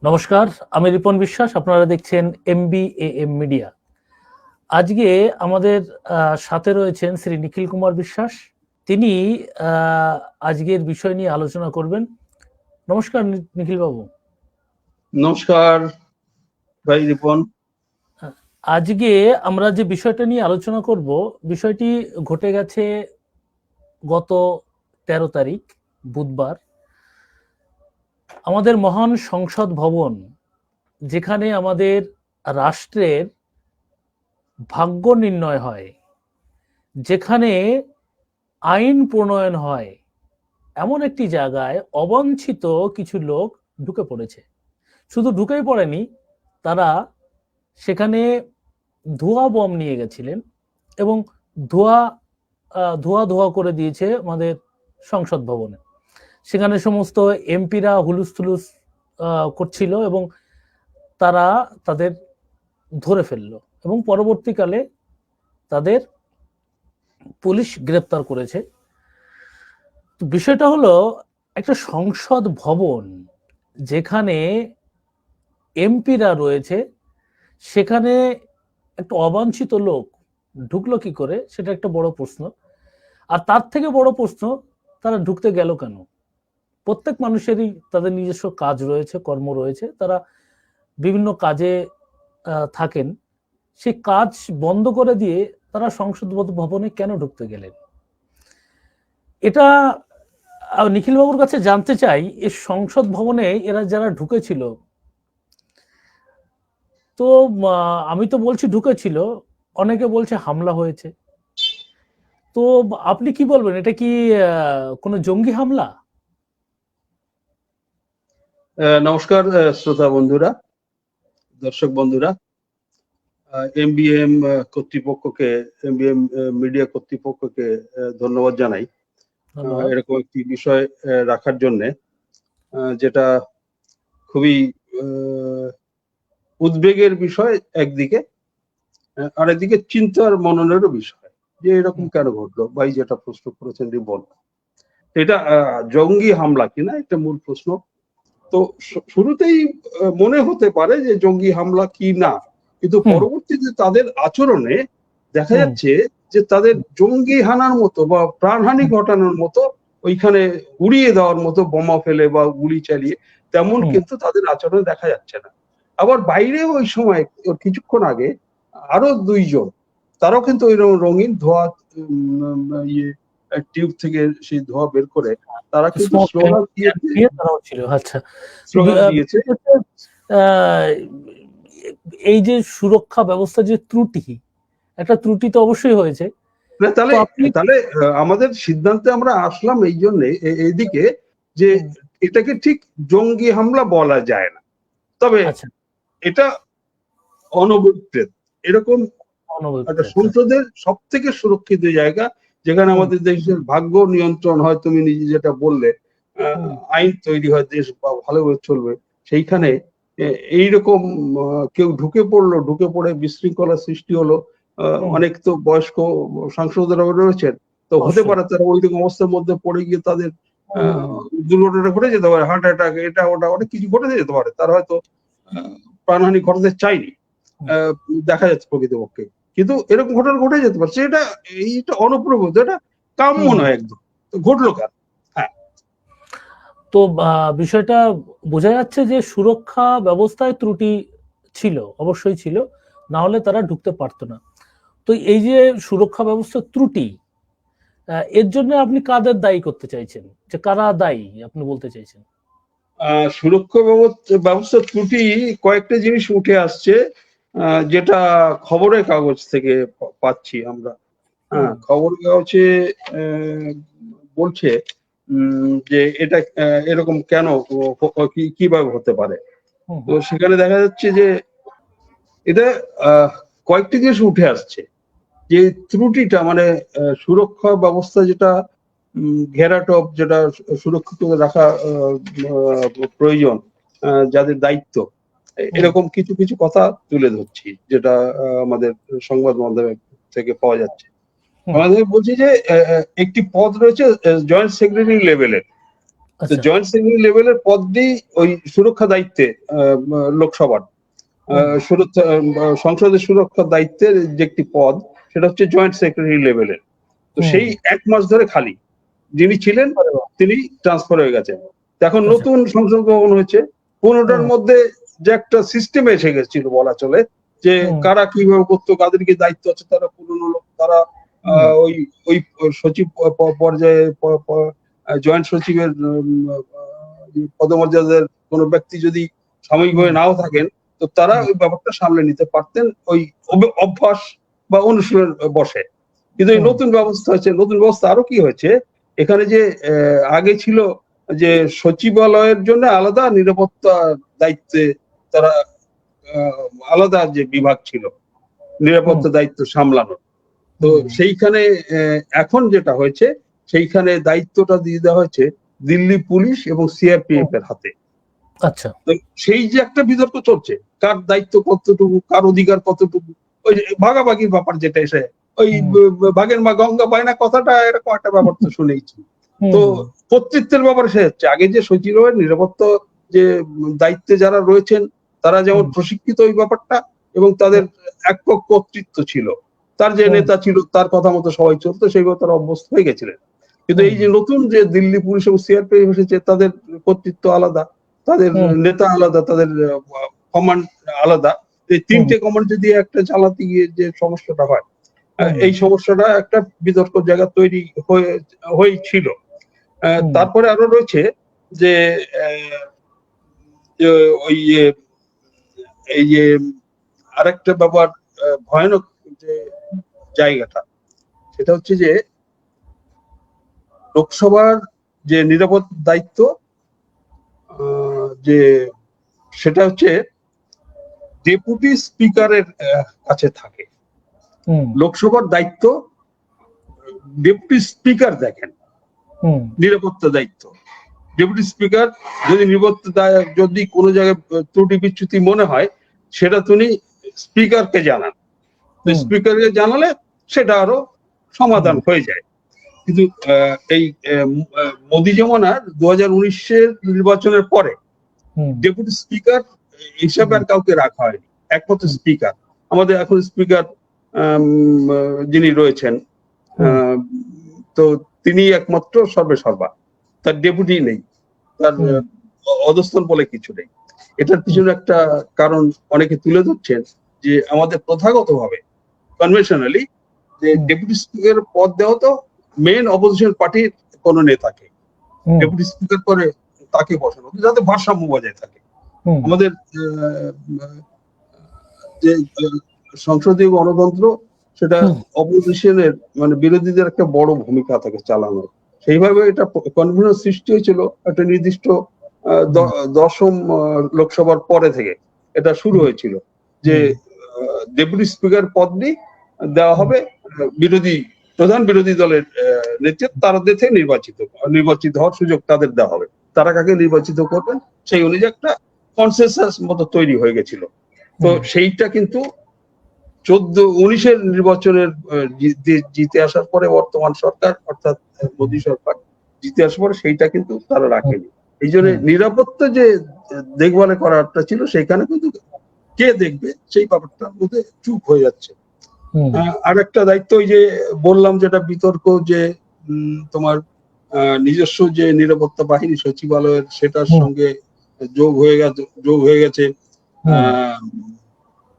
নমস্কার, আমি রিপন বিশ্বাস। আপনারা দেখছেন MBAM মিডিয়া। আজকে আমাদের সাথে রয়েছেন শ্রী নিখিল কুমার বিশ্বাস। তিনি আজকের বিষয় নিয়ে আলোচনা করবেন। নমস্কার নিখিল বাবু। নমস্কার ভাই রিপন। আজকে আমরা যে বিষয়টা নিয়ে আলোচনা করব, বিষয়টি ঘটে গেছে গত 13 তারিখ বুধবার। আমাদের মহান সংসদ ভবন, যেখানে আমাদের রাষ্ট্রের ভাগ্য নির্ণয় হয়, যেখানে আইন প্রণয়ন হয়, এমন একটি জায়গায় অবাঞ্ছিত কিছু লোক ঢুকে পড়েছে। শুধু ঢুকেই পড়েনি, তারা সেখানে ধোঁয়া বম নিয়ে গেছিলেন এবং ধোঁয়া ধোঁয়া করে দিয়েছে আমাদের সংসদ ভবনে। সেখানে সমস্ত এমপিরা হুলুস থুলুস করছিল এবং তারা তাদের ধরে ফেললো এবং পরবর্তীকালে তাদের পুলিশ গ্রেপ্তার করেছে। বিষয়টা হলো, একটা সংসদ ভবন যেখানে এমপিরা রয়েছে, সেখানে একটা অবাঞ্ছিত লোক ঢুকলো কি করে, সেটা একটা বড় প্রশ্ন। আর তার থেকে বড় প্রশ্ন, তারা ঢুকতে গেল কেন? প্রত্যেক মানুষেরই তাদের নিজস্ব কাজ রয়েছে, কর্ম রয়েছে, তারা বিভিন্ন কাজে থাকেন। সেই কাজ বন্ধ করে দিয়ে তারা সংসদ ভবনে কেন ঢুকতে গেলেন? এটা নিখিল বাবুর কাছে জানতে চাই। এই সংসদ ভবনে এরা যারা ঢুকেছিল, তো আমি তো বলছি ঢুকেছিল, অনেকে বলছে হামলা হয়েছে। তো আপনি কি বলবেন, এটা কি কোনো জঙ্গি হামলা? নমস্কার শ্রোতা বন্ধুরা, দর্শক বন্ধুরা। MBM কর্তৃপক্ষকে, MBM মিডিয়া কর্তৃপক্ষকে ধন্যবাদ জানাই এরকম একটি বিষয় রাখার জন্যে, যেটা খুবই উদ্বেগের বিষয় একদিকে, আরেকদিকে চিন্তার মননেরও বিষয়, যে এরকম কেন ঘটলো। ভাই যেটা প্রশ্ন করেছেন রিপন, এটা জঙ্গি হামলা কিনা একটা মূল প্রশ্ন। তো শুরুতেই মনে হতে পারে যে জঙ্গি হামলা কি না, কিন্তু পরবর্তীতে তাদের আচরণে দেখা যাচ্ছে যে তাদের জঙ্গি হানার মতো বা প্রাণহানি ঘটানোর মতো, ওইখানে উড়িয়ে দেওয়ার মতো বোমা ফেলে বা গুলি চালিয়ে, তেমন কিন্তু তাদের আচরণে দেখা যাচ্ছে না। আবার বাইরে ওই সময় কিছুক্ষণ আগে আরো দুইজন, তারাও কিন্তু ওই রঙিন ধোঁয়া টিউব থেকে সেই ধোঁয়া বের করে তারা কিন্তু স্লোগান দিয়েছে। এই যে সুরক্ষা ব্যবস্থা যে ত্রুটি, একটা ত্রুটি তো অবশ্যই হয়েছে। তাহলে আমাদের সিদ্ধান্তে আমরা আসলাম এই জন্যে এইদিকে, যে এটাকে ঠিক জঙ্গি হামলা বলা যায় না, তবে এটা অনভিপ্রেত। এরকম একটা সংসদের সব থেকে সুরক্ষিত জায়গা, যেখানে আমাদের দেশের ভাগ্য নিয়ন্ত্রণ হয়, তুমি নিজে যেটা বললে, আইন তৈরি হয়, দেশ ভালোভাবে চলবে, সেইখানে এইরকম কেউ ঢুকে পড়ে বিশৃঙ্খলা সৃষ্টি হলো। অনেক তো বয়স্ক সাংসদরা রয়েছেন, তো হতে পারে তারা ওই রকম অবস্থার মধ্যে পড়ে গিয়ে তাদের দুর্ঘটনা ঘটে যেতে পারে, হার্ট অ্যাটাক, এটা ওটা অনেক কিছু ঘটে যেতে পারে। তারা হয়তো প্রাণহানি ঘটাতে চায়নি, দেখা যাচ্ছে প্রকৃতপক্ষে, কিন্তু এরকম ঘটনা ঘটে যেতে পারছে। এইটা অনুপ্রবত, এটা কাম্য নয় একদম। তো ঘটলো কেন? তো বিষয়টা বোঝা যাচ্ছে যে সুরক্ষা ব্যবস্থায় ত্রুটি ছিল, অবশ্যই ছিল, না হলে তারা ঢুকতে পারতো না। তো এই যে সুরক্ষা ব্যবস্থার ত্রুটি, এর জন্য আপনি কাদের দায়ী করতে চাইছেন, যে কারা দায়ী আপনি বলতে চাইছেন? সুরক্ষা ব্যবস্থার ত্রুটি কয়েকটা জিনিস উঠে আসছে, যেটা খবরের কাগজ থেকে পাচ্ছি আমরা। খবরের কাগজে বলছে যে এটা এরকম কেন, কিভাবে হতে পারে। তো সেখানে দেখা যাচ্ছে যে এটা কয়েকটি জিনিস উঠে আসছে, যে ত্রুটিটা মানে সুরক্ষা ব্যবস্থা যেটা ঘেরাটোপ, যেটা সুরক্ষিত রাখা প্রয়োজন, যাদের দায়িত্ব, এরকম কিছু কিছু কথা তুলে ধরছি, যেটা আমাদের সংবাদ মাধ্যমে থেকে পাওয়া যাচ্ছে। আমাদের বলছি যে একটি পদ রয়েছে জয়েন্ট সেক্রেটারি লেভেলের, আচ্ছা। জয়েন্ট সেক্রেটারি লেভেলের পদটি ওই সুরক্ষা দায়িত্বে লোকসভার সংসদের সুরক্ষার দায়িত্বের যে একটি পদ, সেটা হচ্ছে জয়েন্ট সেক্রেটারি লেভেলের। তো সেই 1 মাস ধরে খালি, যিনি ছিলেন তিনি ট্রান্সফার হয়ে গেছেন। এখন নতুন সংসদ ভবন হয়েছে, 15টার মধ্যে যে একটা সিস্টেম এসে গেছিল বলা চলে, যে কারা কিভাবে করতো, কাদের কি দায়িত্ব আছে, তারা পুরনো লোক, তারা ওই ওই সচিব পর্যায়ে জয়েন্ট সচিবের পদমর্যাদার কোন ব্যক্তি যদি সাময়িকভাবে নাও থাকেন, তো তারা ওই ব্যাপারটা সামলে নিতে পারতেন ওই অভ্যাস বা অনুশীলন বসে। কিন্তু এই নতুন ব্যবস্থা হয়েছে, নতুন ব্যবস্থা আরো কি হয়েছে, এখানে যে আগে ছিল যে সচিবালয়ের জন্য আলাদা, নিরাপত্তা দায়িত্বে তারা আলাদা যে বিভাগ ছিল নিরাপত্তা দায়িত্ব সামলানো, তো সেইখানে এখন যেটা হয়েছে, সেইখানে দায়িত্বটা দিয়ে দেওয়া হয়েছে দিল্লি পুলিশ এবং সিআরপিএফ এর হাতে। আচ্ছা। তো সেই যে একটা বিতর্ক চলছে, কার দায়িত্ব কতটুকু, কার অধিকার কতটুকু, ওই ভাগাভাগির ব্যাপার, যেটা এসে ওই বাঘের মা গঙ্গা পায় না কথাটা, এরকম একটা ব্যাপার তো শুনেইছি। তো কর্তৃত্বের ব্যাপার সে হচ্ছে, আগে যে সচিবালয়ের নিরাপত্তা যে দায়িত্বে যারা রয়েছেন, তারা যেমন প্রশিক্ষিত ওই ব্যাপারটা, এবং তাদের একক কর্তৃত্ব ছিল, তার যে নেতা ছিল তার কথা মতো সবাই চলতো, সেইভাবে তারা অভ্যস্ত হয়ে গেছিলেন। কিন্তু এই যে নতুন যে দিল্লি পুলিশ এবং সিআরপিএফ এসেছে, তাদের কর্তৃত্ব আলাদা, তাদের নেতা আলাদা, তাদের কমান্ড আলাদা। এই 3টে কমান্ড যদি একটা চালাতে গিয়ে যে সমস্যাটা হয়, এই সমস্যাটা একটা বিতর্ক জায়গা তৈরি হয়েছিল। তারপরে আরো রয়েছে যে ওই এই যে আরেকটা ব্যাপার, ভয়ানক যে জায়গাটা, সেটা হচ্ছে যে লোকসভার যে নিরাপত্তা দায়িত্ব, যে সেটা হচ্ছে ডেপুটি স্পিকারের কাছে থাকে। লোকসভার দায়িত্ব ডেপুটি স্পিকার দেখেন, নিরাপত্তা দায়িত্ব। ডেপুটি স্পিকার যদি কোনো জায়গায় ত্রুটি বিচ্যুতি মনে হয়, সেটা তিনি স্পিকারকে জানান। তো স্পিকারকে জানালে সেটা আরো সমাধান হয়ে যায়। কিন্তু এই মোদি জমানার 2019-এর নির্বাচনের পরে ডেপুটি স্পিকার হিসাবে আর কাউকে রাখা হয়নি, একমাত্র স্পিকার। আমাদের এখন স্পিকার যিনি রয়েছেন, তো তিনি একমাত্র সর্বেসর্বা, তার ডেপুটি নেই, তার অধস্তন বলে কিছু নেই। এটার পিছনে একটা কারণ অনেকে তুলে ধরছেন, যে আমাদের প্রথাগতভাবে কনভেনশনালি যে ডেপুটি স্পিকার পদ দেওয়া তো মেন অপোজিশন পার্টির কোন নেতাকে ডেপুটি স্পিকার করে তাকে বসানো, যাতে ভারসাম্য বজায় থাকে। আমাদের যে সংসদীয় গণতন্ত্র, সেটা অপোজিশনের মানে বিরোধীদের একটা বড় ভূমিকা থাকে চালানোর। সেইভাবে এটা কনভেনশন সৃষ্টি হয়েছিল একটা নির্দিষ্ট 10ম লোকসভার পরে থেকে এটা শুরু হয়েছিল, যে ডেপুটি স্পিকার পদটি দেওয়া হবে প্রধান বিরোধী দলের নেতৃত্ব, তাদের থেকে নির্বাচিত হওয়ার সুযোগ তাদের দেওয়া হবে। তারা কাকে নির্বাচিত করবেন সেই অনুযায়ী একটা কনসেনসাস মতো তৈরি হয়ে গেছিল। তো সেইটা কিন্তু 19-এর নির্বাচনের জিতে আসার পরে বর্তমান সরকার, অর্থাৎ মোদী সরকার জিতে আসার পরে সেইটা কিন্তু তারা রাখেনি। এই জন্য নিরাপত্তা যে দেখভালে করাটা ছিল, সেখানে কিন্তু কে দেখবে সেই ব্যাপারটার মধ্যে চুপ হয়ে যাচ্ছে। আর একটা দায়িত্ব, ওই যে বললাম যেটা বিতর্ক, যে তোমার নিজস্ব যে নিরাপত্তা বাহিনী সচিবালয়ের, সেটার সঙ্গে যোগ হয়ে গেছে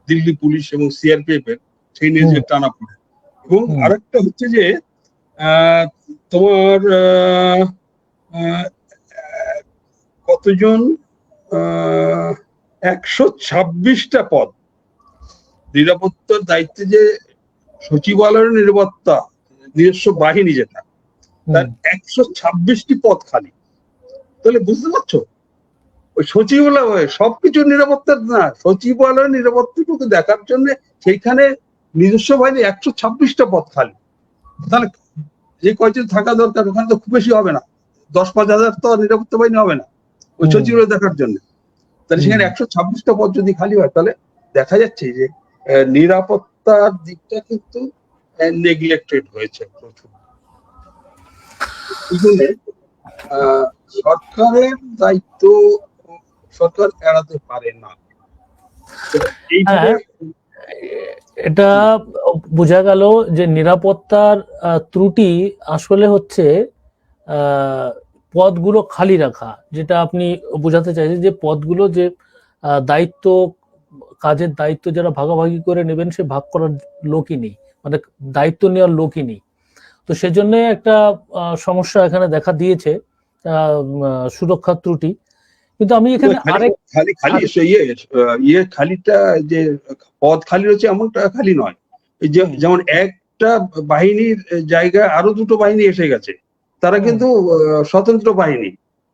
দিল্লি পুলিশ এবং সিআরপিএফ এর, সেই নিয়ে যে টানাপোড়েন। এবং আরেকটা হচ্ছে যে তোমার কতজন 126টা পদ নিরাপত্তার দায়িত্বে, যে সচিবালয়ের নিরাপত্তা নিজস্ব বাহিনী যেটা, তার 126টি পদ খালি। তাহলে বুঝতে পারছো, ওই সচিবালয় সবকিছুর নিরাপত্তা না, সচিবালয়ের নিরাপত্তাটুকু দেখার জন্য সেইখানে নিজস্ব বাহিনী 126টা পদ খালি। তাহলে যে কয়জন থাকা দরকার, ওখানে তো খুব বেশি হবে না, 10-5 হাজার তো নিরাপত্তা বাহিনী হবে না ওই সচিবালয় দেখার জন্য। তাহলে সেখানে 126টা পদ যদি খালি হয়, তাহলে দেখা যাচ্ছে যে নিরাপত্তার দিকটা কিন্তু নেগলেক্টেড হয়েছে প্রচুর। সরকারের দায়িত্ব সরকার এড়াতে পারে না, এইভাবে এটা বোঝা গেল যে নিরাপত্তার ত্রুটি আসলে হচ্ছে পদগুলো খালি রাখা, যেটা আপনি বোঝাতে চাইছেন যে পদগুলো যে দায়িত্ব, কাজের দায়িত্ব যারা ভাগাভাগি করে নেবেন সে ভাগ করার লোকই নেই, মানে দায়িত্ব নেওয়ার লোকই নেই। তো সেজন্য একটা সমস্যা এখানে দেখা দিয়েছে, সুরক্ষার ত্রুটি। কিন্তু আমি এখানে আরেক খালিটা যে পদ খালি রয়েছে এমনটা খালি নয়, এই যে যেমন একটা বাহিনীর জায়গায় আরো দুটো বাহিনী এসে গেছে, তারা কিন্তু স্বতন্ত্র বাহিনী,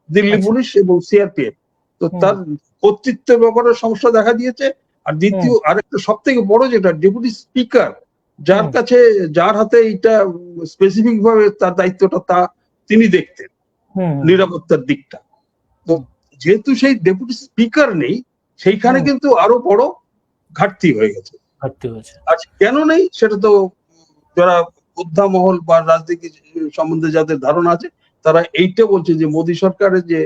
দিল্লি পুলিশ এবং সিআরপিএফ। তো তার কর্তৃত্বের ব্যাপারে সমস্যা দেখা দিয়েছে। আর দ্বিতীয় আরেকটা সব থেকে বড় যেটা, ডেপুটি স্পিকার যার কাছে, যার হাতে এইটা স্পেসিফিক ভাবে তার দায়িত্বটা, তা তিনি দেখতেন নিরাপত্তার দিকটা। তো যেহেতু সেই ডেপুটি স্পিকার নেই, সেইখানে কিন্তু আরো বড় ঘাটতি হয়ে গেছে। আজ কেন নেই সেটা তো যারা যোদ্ধা মহল বা রাজনীতি সম্বন্ধে যাদের ধারণা আছে তারা এইটা বলছে যে মোদী সরকারের যে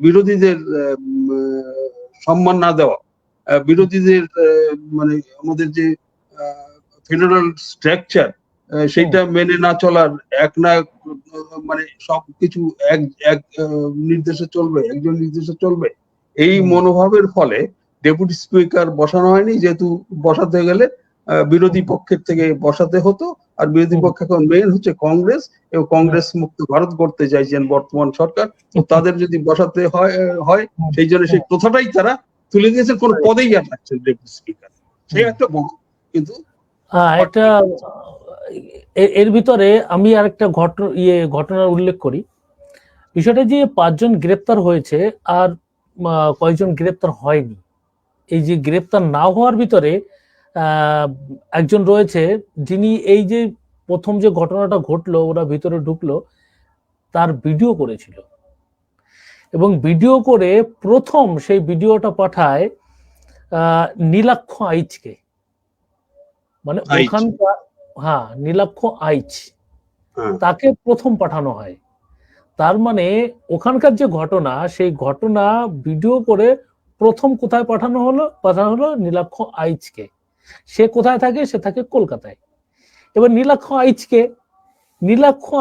বিরোধীদের সম্মান না দেওয়া, বিরোধীদের মানে আমাদের যে ফেডারাল স্ট্রাকচার সেইটা মেনে না চলার, এক না মানে সবকিছু এক নির্দেশে চলবে, একজন নির্দেশে চলবে, এই মনোভাবের ফলে ডেপুটি স্পিকার বসানো হয়নি। যেহেতু বসাতে গেলে বিরোধী পক্ষের থেকে বসাতে হতো, আর বিরোধী পক্ষ এখন মেন হচ্ছে কংগ্রেস, এবং কংগ্রেস মুক্ত ভারত করতে চাইছেন বর্তমান সরকার। তো তাদের যদি বসাতে হয় সেই জন্য সেই প্রথাটাই তারা তুলে দিয়েছেন, কোন পদেই আর থাকছেন ডেপুটি স্পিকার। সেই একটা বড়, কিন্তু এটা এর ভিতরে আমি আরেকটা ঘটনার উল্লেখ করি। বিষয়টা যে 5 জন গ্রেপ্তার হয়েছে আর কয়েকজন গ্রেপ্তার হয়নি। এই যে গ্রেপ্তার না হওয়ার ভিতরে একজন রয়েছে যিনি এই যে প্রথম যে ঘটনাটা ঘটলো, ওরা ভিতরে ঢুকলো, তার ভিডিও করেছিল, এবং ভিডিও করে প্রথম সেই ভিডিওটা পাঠায় নীলাক্ষ আইচকে, মানে ওখানকার, নীলাক্ষ আইচ, তাকে প্রথম পাঠানো হয়। তার মানে ওখানকার যে ঘটনা, সেই ঘটনা ভিডিও করে প্রথম কোথায় পাঠানো হলো নীলাক্ষ আইচকে। সে কোথায় থাকে? সে থাকে কলকাতায়। এবার নীলাক্ষ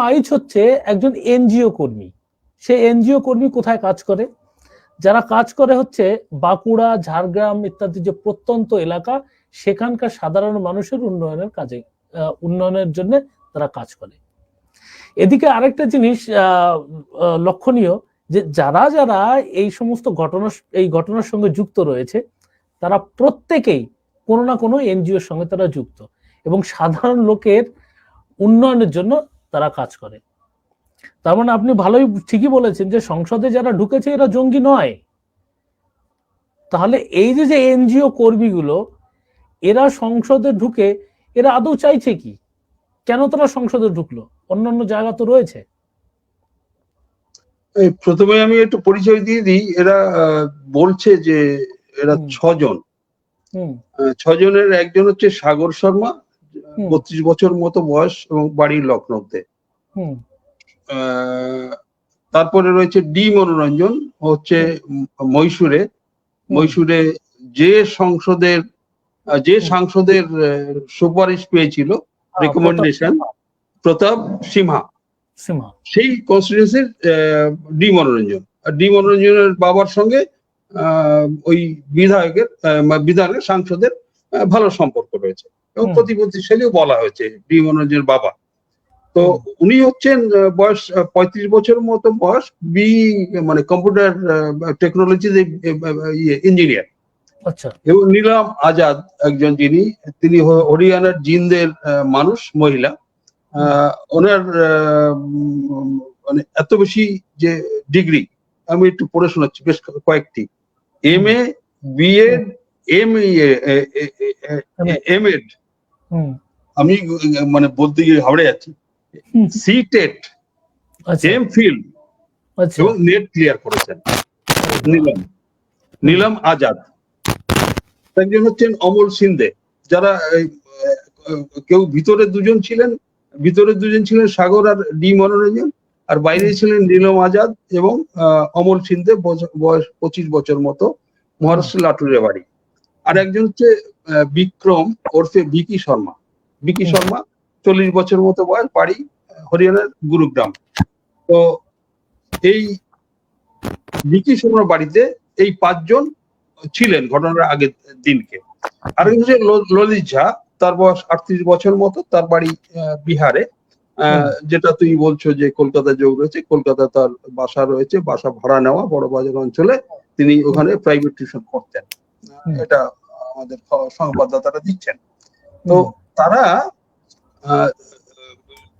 আইচ হচ্ছে একজন এনজিও কর্মী। সে এনজিও কর্মী কোথায় কাজ করে? যারা কাজ করে হচ্ছে বাঁকুড়া, ঝাড়গ্রাম ইত্যাদি যে প্রত্যন্ত এলাকা, সেখানকার সাধারণ মানুষের উন্নয়নের জন্য তারা কাজ করে। এদিকে আরেকটা জিনিস লক্ষণীয়, যে যারা যারা এই সমস্ত ঘটনার সঙ্গে যুক্ত রয়েছে, তারা প্রত্যেকেই কোনো না কোনো এনজিওর সঙ্গে তারা যুক্ত, এবং সাধারণ লোকের উন্নয়নের জন্য তারা কাজ করে। তার মানে আপনি ঠিকই বলেছেন যে সংসদে যারা ঢুকেছে এরা জঙ্গি নয়। তাহলে এই যে এনজিও কর্মীগুলো, এরা সংসদে ঢুকে এরা আদৌ চাইছে কি? কেন তারা সংসদে ঢুকলো? অন্যান্য জায়গা তো রয়েছে। প্রথমে আমি একটু পরিচয় দিয়ে দিই। এরা বলছে যে এরা 6 জন। 6 জনের একজন হচ্ছে সাগর শর্মা, 32 বছর মতো বয়স এবং বাড়ি লখনৌতে। তারপরে রয়েছে ডি মনোরঞ্জন, হচ্ছে মহীশূরে যে সাংসদের সুপারিশ পেয়েছিল, রেকমেন্ডেশন, প্রতাপ সিমহা, সেই কনস্টিটিউয়েন্সির ডি মনোরঞ্জন। আর ডি মনোরঞ্জনের বাবার সঙ্গে ওই বিধায়কের সাংসদের ভালো সম্পর্ক রয়েছে, এবং প্রতিপত্তিশালীও বলা হয়েছে ডি মনোরঞ্জনের বাবা। তো উনি হচ্ছেন বয়স 35 বছর মতো বয়স, মানে কম্পিউটার টেকনোলজি ইঞ্জিনিয়ার। এবং নীলাম আজাদ একজন, তিনি হরিয়ানার জিন্দের মহিলা। ওনার মানে এত বেশি যে ডিগ্রি, আমি একটু পড়ে শোনাচ্ছি বেশ কয়েকটি: MA, BEd, MEd, আমি মানে বলতে গিয়ে হাওড়ে যাচ্ছি, CTET, MPhil এবং নেট ক্লিয়ার করেছেন নীলাম আজাদ। একজন হচ্ছেন অমল সিন্ধে। যারা কেউ ভিতরে দুজন ছিলেন সাগর আর ডি মনোরঞ্জন, আর বাইরে ছিলেন নীলম আজাদ এবং অমল সিন্ধে, বয়স 25 বছর মতো, মহারাষ্ট্রের লাটুরে বাড়ি। আর একজন হচ্ছে বিক্রম ওরফে ভিকি শর্মা। ভিকি শর্মা 40 বছর মতো বয়স, বাড়ি হরিয়ানার গুরুগ্রাম। তো এই ভিকি শর্মার বাড়িতে এই 5 জন ছিলেন ঘটনার আগের দিনকে। আর হচ্ছে ললিত ঝা, তার বয়স 38 বছর মতো, তার বাড়ি বিহারে। যেটা তুই বলছো যে কলকাতা যোগ রয়েছে, কলকাতা তার বাসা রয়েছে, বাসা ভাড়া নেওয়া বড় বাজার অঞ্চলে, তিনি ওখানে প্রাইভেট টিউশন করতেন। এটা আমাদের সংবাদদাতারা দিচ্ছেন। তো তারা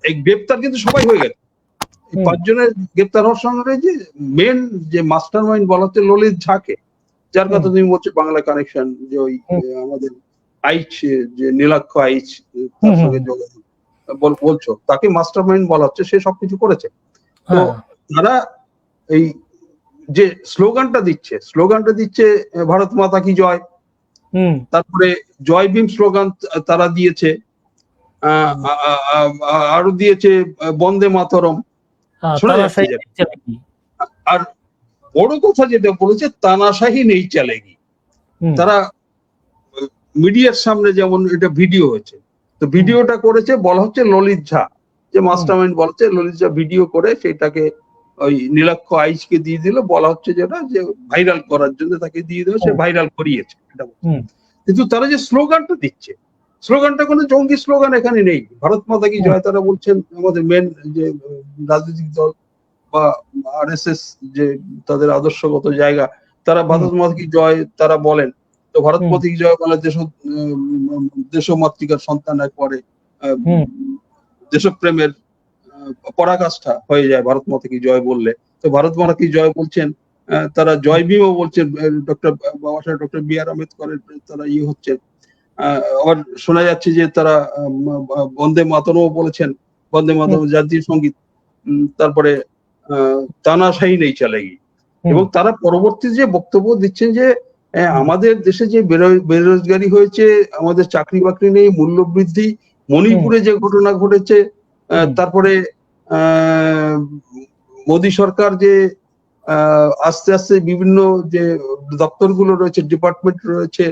এই গ্রেপ্তার কিন্তু সবাই হয়ে গেছে। 5 জনের গ্রেপ্তার হওয়ার সঙ্গে রয়েছে মেন যে মাস্টার মাইন্ড বলা হচ্ছে ললিত ঝাকে, যার কথা তুমি বলছো বাংলা কানেকশন, যে ওই আমাদের আইচ, যে নীলাক্ষ আইচ, তার সঙ্গে যোগাযোগ বলছো, তাকে মাস্টার মাইন্ড বলা হচ্ছে, সে সবকিছু করেছে। তো তারা এই যে স্লোগানটা দিচ্ছে ভারত মাতা কি জয়, তারপরে জয় ভীম স্লোগান তারা দিয়েছে, আরো দিয়েছে বন্দে মাতরম, শোনা যাচ্ছে। আর বড় কথা যেটা বলেছে, তানাশাহি নেই চলেগি। তারা মিডিয়ার সামনে যেমন এটা ভিডিও হয়েছে, তো ভিডিওটা করেছে বলা হচ্ছে ললিত ঝা, যে মাস্টারমাইন্ড বলছে, ললিত ঝা ভিডিও করে সেটাকে ওই নীলাক্ষ আইচকে দিয়ে দিল, বলা হচ্ছে যেটা যে ভাইরাল করার জন্য তাকে দিয়ে দেওয়া, সে ভাইরাল করিয়েছে। কিন্তু তারা যে স্লোগানটা দিচ্ছে, স্লোগানটা কোনো জঙ্গি স্লোগান এখানে নেই। ভারত মাতা কি জয় তারা বলছেন, আমাদের মেন যে রাজনৈতিক দল বা আরএসএস যে তাদের আদর্শগত জায়গা, তারা ভারত মাতা কি জয় তারা বলেন। তো ভারত মাতা কি জয় বলে দেশমাতৃকার সন্তান, একবারে দেশপ্রেমের পরাকাষ্ঠা হয়ে যায় ভারত মাতা কি জয় বললে। তো ভারত মাতা কি জয় বলছেন, তারা জয় ভীমও বলছেন, বাবা সাহেব ডক্টর বি.আর. আম্বেদকরের তারা হচ্ছে। আবার শোনা যাচ্ছে যে তারা বন্দে মাতরমও বলেছেন, বন্দে মাতরম জাতীয় সঙ্গীত। তারপরে তানাশাহি নেই চলেগি। এবং তারা পরবর্তী যে বক্তব্য দিচ্ছেন যে আমাদের দেশে যে বেরোজগারি হয়েছে, আমাদের চাকরি বাকরি নেই, মূল্যবৃদ্ধি, মণিপুরে যে ঘটনা ঘটেছে, তারপরে মোদী সরকার যে আস্তে আস্তে বিভিন্ন যে দপ্তরগুলো রয়েছে, ডিপার্টমেন্ট রয়েছে,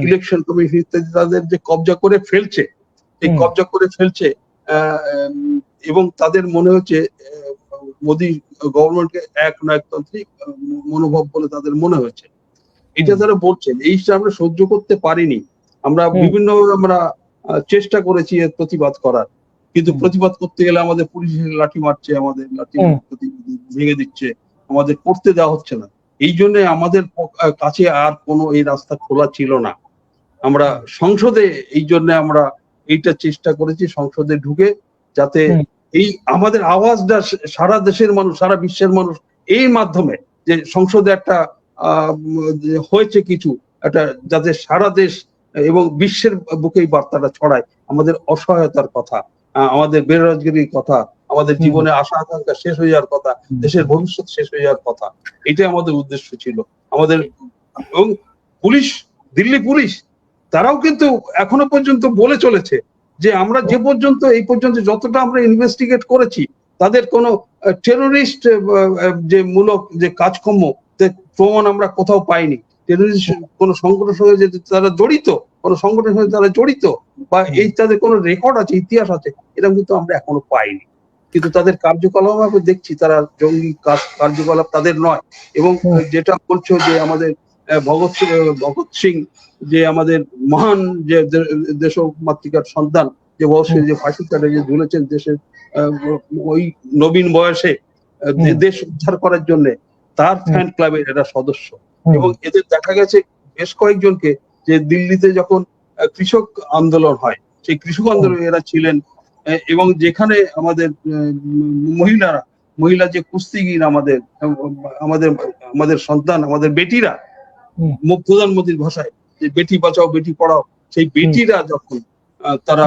ইলেকশন কমিশন ইত্যাদি, তাদের যে কবজা করে ফেলছে, এই কবজা করে ফেলছে, এবং তাদের মনে হচ্ছে মোদী গভর্নমেন্টকে একনায়কতান্ত্রিক মনোভাব বলে তাদের মনে হচ্ছে। এটা তারা বলছেন, এইটা আমরা সহ্য করতে পারিনি। আমরা বিভিন্ন আমরা চেষ্টা করেছি এর প্রতিবাদ করার, কিন্তু প্রতিবাদ করতে গেলে আমাদের পুলিশের লাঠি মারছে, আমাদের লাঠি ভেঙে দিচ্ছে, আমাদের করতে দেওয়া হচ্ছে না। এই জন্য আমাদের কাছে আর কোনো এই রাস্তা খোলা ছিল না। আমরা সংসদে এই জন্য আমরা এইটা চেষ্টা করেছি, সংসদে ঢুকে যাতে এই আমাদের আওয়াজটা সারা দেশের মানুষ, সারা বিশ্বের মানুষ এই মাধ্যমে, যে সংসদে একটা হয়েছে কিছু একটা, যাতে সারা দেশ এবং বিশ্বের বুকে এই বার্তাটা ছড়ায়, আমাদের অসহায়তার কথা, আমাদের বেরোজগারির কথা, আমাদের জীবনে আশা আকাঙ্ক্ষা শেষ হয়ে যাওয়ার কথা, দেশের ভবিষ্যৎ শেষ হয়ে যাওয়ার কথা। এটাই আমাদের উদ্দেশ্য ছিল আমাদের। এবং পুলিশ, দিল্লি পুলিশ, তারাও কিন্তু এখনো পর্যন্ত বলে চলেছে যে আমরা যে পর্যন্ত এই পর্যন্ত যতটা আমরা ইনভেস্টিগেট করেছি, তাদের কোনো টেরোরিস্ট যে মূলক যে কাজকর্ম প্রমাণ আমরা কোথাও পাইনি। টেরোরিস্ট কোন সংগঠনের সঙ্গে যে তারা জড়িত, কোন সংগঠনের সঙ্গে তারা জড়িত, বা এই তাদের কোনো রেকর্ড আছে, ইতিহাস আছে, এরকম কিন্তু আমরা এখনো পাইনি। কিন্তু তাদের কার্যকলাপ আমরা দেখছি, তারা জঙ্গি কার্যকলাপ তাদের নয়। এবং যেটা বলছো যে আমাদের ভগৎ সিং যে আমাদের মহান যে দেশমাতৃকার সন্তান, যে বয়সে যে ফাঁসি কাটে যে ঝুলেছেন দেশের ওই নবীন বয়সে দেশ উদ্ধার করার জন্য, তার ফ্যান ক্লাবের এরা সদস্য। এবং এদের দেখা গেছে বেশ কয়েকজনকে, যে দিল্লিতে যখন কৃষক আন্দোলন হয়, সেই কৃষক আন্দোলনে এরা ছিলেন। এবং যেখানে আমাদের মহিলা যে কুস্তিগির, আমাদের সন্তান, আমাদের বেটিরা, প্রধানমন্ত্রীর ভাষায় যে বেটি বাঁচাও বেটি পড়াও, সেই বেটিরা যখন তারা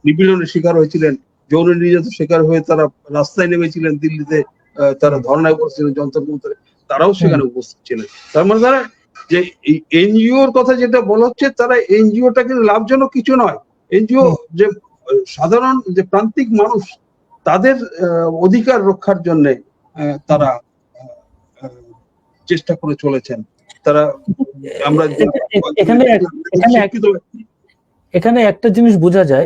নিপীড়নের শিকার হয়েছিলেন, যৌন নির্যাতনের শিকার হয়ে তারা রাস্তায় নেমেছিলেন দিল্লিতে, তারা ধর্নায় বসছিলেন যন্ত্র মন্ত্রে, তারাও সেখানে উপস্থিত ছিলেন। তার মানে তারা যে এনজিওর কথা যেটা বলা হচ্ছে, তারা এনজিওটা কিন্তু লাভজনক কিছু নয়। এনজিও যে সাধারণ যে প্রান্তিক মানুষ, তাদের অধিকার রক্ষার জন্য তারা চেষ্টা করে চলেছেন। তারা আমরা এখানে শিক্ষিত এখানে একটা জিনিস বোঝা যায়,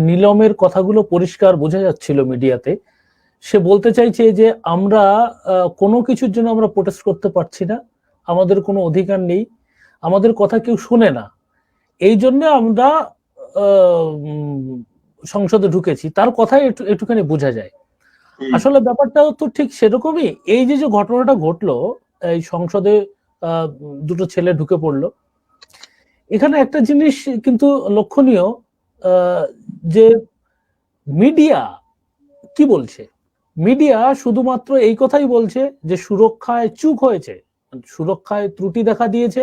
নীলমের কথাগুলো পরিষ্কার বোঝা যাচ্ছিল মিডিয়াতে। সে বলতে চাইছে যে আমরা কোনো কিছুর জন্য আমরা প্রোটেস্ট করতে পারছি না, আমাদের কোনো অধিকার নেই, আমাদের কথা কেউ শুনে না, এই জন্য আমরা সংসদে ঢুকেছি। তার কথাই একটুখানি বোঝা যায়। আসলে ব্যাপারটাও তো ঠিক সেরকমই। এই যে ঘটনাটা ঘটলো, এই সংসদে দুটো ছেলে ঢুকে পড়লো, এখানে একটা জিনিস কিন্তু লক্ষণীয়, যে মিডিয়া কি বলছে। মিডিয়া শুধুমাত্র এই কথাই বলছে যে সুরক্ষায় চুক হয়েছে, সুরক্ষায় ত্রুটি দেখা দিয়েছে,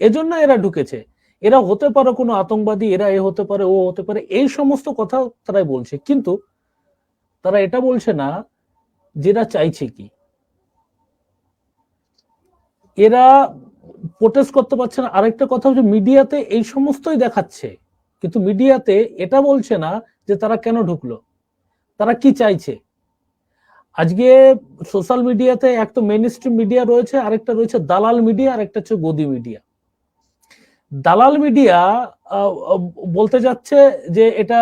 এজন্য এরা ঢুকেছে, এরা হতে পারে কোনো আতঙ্কবাদী, এরা এ হতে পারে, ও হতে পারে, এই সমস্ত কথা তারাই বলছে। কিন্তু তারা এটা বলছে না যেটা চাইছে কি। এরা প্রোটেস্ট করতে পারছে না। আরেকটা কথা হচ্ছে মিডিয়াতে এই সমস্তই দেখাচ্ছে, কিন্তু মিডিয়াতে এটা বলছে না যে তারা কেন ঢুকলো, তারা কি চাইছে। আজকে সোশ্যাল মিডিয়াতে একটা মেইন স্ট্রিম মিডিয়া রয়েছে, আরেকটা রয়েছে দালাল মিডিয়া, আরেকটা হচ্ছে গদি মিডিয়া। দালাল মিডিয়া বলতে যাচ্ছে যে এটা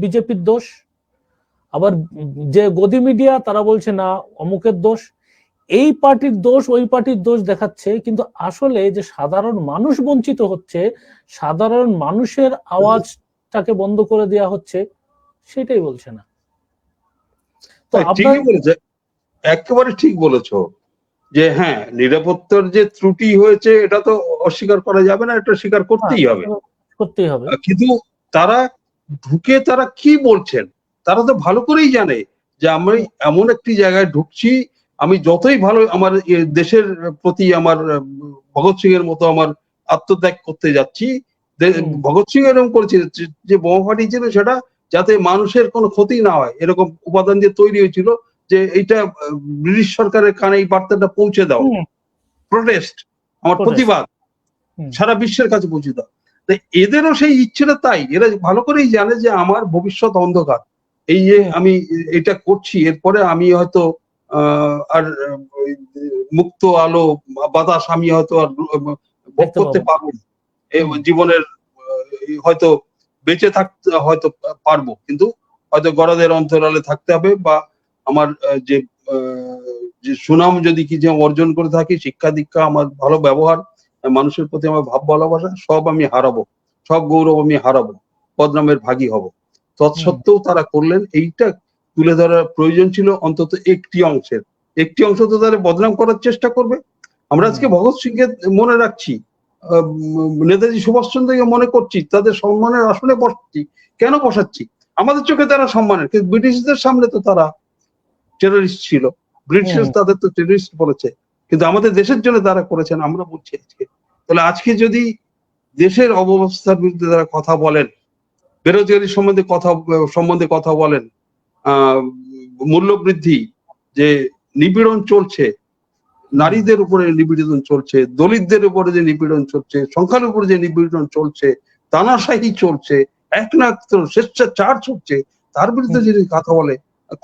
বিজেপির দোষ, আবার যে গদি মিডিয়া তারা বলছে না অমুকের দোষ, এই পার্টির দোষ ওই পার্টির দোষ দেখাচ্ছে। কিন্তু আসলে যে সাধারণ মানুষ বঞ্চিত হচ্ছে, সাধারণ মানুষের আওয়াজটাকে বন্ধ করে দেওয়া হচ্ছে, সেটাই বলছে না। তো ঠিকই বলেছে, একেবারে ঠিক বলেছো যে হ্যাঁ, নিরাপত্তার যে ত্রুটি হয়েছে এটা তো অস্বীকার করা যাবে না, এটা স্বীকার করতেই হবে। কিন্তু তারা ঢুকে তারা কি বলছেন তারা তো ভালো করেই জানে যে আমি এমন একটি জায়গায় ঢুকছি, আমি যতই ভালো আমার দেশের প্রতি আমার ভগৎ সিং এর মতো আমার আত্মত্যাগ করতে যাচ্ছি। ভগৎ সিং এরকম করেছিল যে বোমা ফাটিয়েছিল সেটা যাতে মানুষের কোনো ক্ষতি না হয় এরকম উপাদান দিয়ে তৈরি হয়েছিল, যে এইটা ব্রিটিশ সরকারের কানে এই বার্তাটা পৌঁছে দাও, প্রোটেস্ট, আমার প্রতিবাদ সারা বিশ্বের কাছে পৌঁছে দাও। এদেরও সেই ইচ্ছেটা তাই, এরা ভালো করেই জানে যে আমার ভবিষ্যৎ অন্ধকার, এই যে আমি এটা করছি এরপরে আমি হয়তো আর মুক্ত আলো বাতাস আমি হয়তো আর ভোগ করতে পারবো না, জীবনের হয়তো বেঁচে থাকতে হয়তো পারবো, কিন্তু হয়তো গরাদের অন্তরালে থাকতে হবে, বা আমার যে সুনাম যদি কিছু অর্জন করে থাকি, শিক্ষা দীক্ষা, আমার ভালো ব্যবহার, মানুষের প্রতি আমার ভাব ভালোবাসা, সব আমি হারাবো, সব গৌরব আমি হারাবো, বদনামের ভাগী হব। তৎসত্ত্বেও তারা করলেন। এইটা তুলে ধরার প্রয়োজন ছিল অন্তত একটি অংশের। একটি অংশ তো তারা বদনাম করার চেষ্টা করবে। আমরা আজকে ভগৎ সিংকে মনে রাখছি, নেতাজি সুভাষচন্দ্রকে মনে করছি, তাদের সম্মানের আসনে বসাচ্ছি। কেন বসাচ্ছি? আমাদের চোখে তারা সম্মানের, কিন্তু ব্রিটিশদের সামনে তো তারা টেররিস্ট ছিল, ব্রিটিশ তাদের তো টেররিস্ট বলেছে, কিন্তু আমাদের দেশের জন্য তারা করেছেন আমরা বলছি আজকে। তাহলে আজকে যদি দেশের অবস্থার বিরুদ্ধে তারা কথা বলেন, বেরোজগারি সম্বন্ধে কথা বলেন, মূল্যবৃদ্ধি, যে নিপীড়ন চলছে, নারীদের উপরে নিপীড়ন চলছে, দলিতদের উপরে যে নিপীড়ন চলছে, সংখ্যার উপরে যে নিপীড়ন চলছে, তানাশাহি চলছে, একমাত্র স্বেচ্ছাচার চলছে, তার বিরুদ্ধে যদি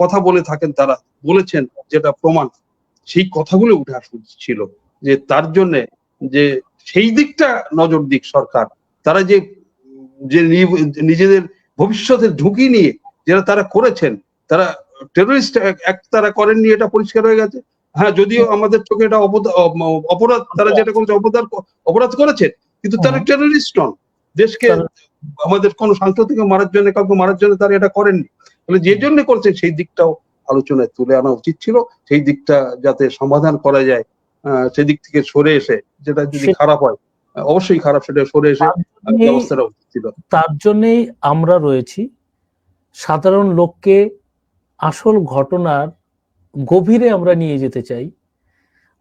কথা বলে থাকেন, তারা বলেছেন যেটা প্রমাণ, সেই কথাগুলো উঠে আসছিল, যে তার জন্য যে সেই দিকটা নজর দিক সরকার। তারা যে নিজেদের ভবিষ্যতের ঝুঁকি নিয়ে যেটা তারা করেছেন, তারা টেররিস্ট তারা করেননি, এটা পরিষ্কার হয়ে গেছে। হ্যাঁ, যদিও আমাদের চোখে এটা অপরাধ, তারা যেটা করেছে অপরাধ করেছে, কিন্তু তারা টেররিস্ট নন। দেশকে আমাদের কোন সাংসদকে মারার জন্য, কাউকে মারার জন্য তারা এটা করেননি। তাহলে যে জন্য করেছেন সেই দিকটাও আলোচনায় তুলে আনা উচিত ছিল, সেই দিকটা যাতে সমাধান করা যায়, সেদিক থেকে সরে এসে, যেটা যদি খারাপ হয় অবশ্যই খারাপ, সেটা সরে এসে ব্যবস্থাটা উচিত ছিল। তার জন্যই আমরা রয়েছি। সাধারণ লোককে আসল ঘটনার গভীরে আমরা নিয়ে যেতে চাই।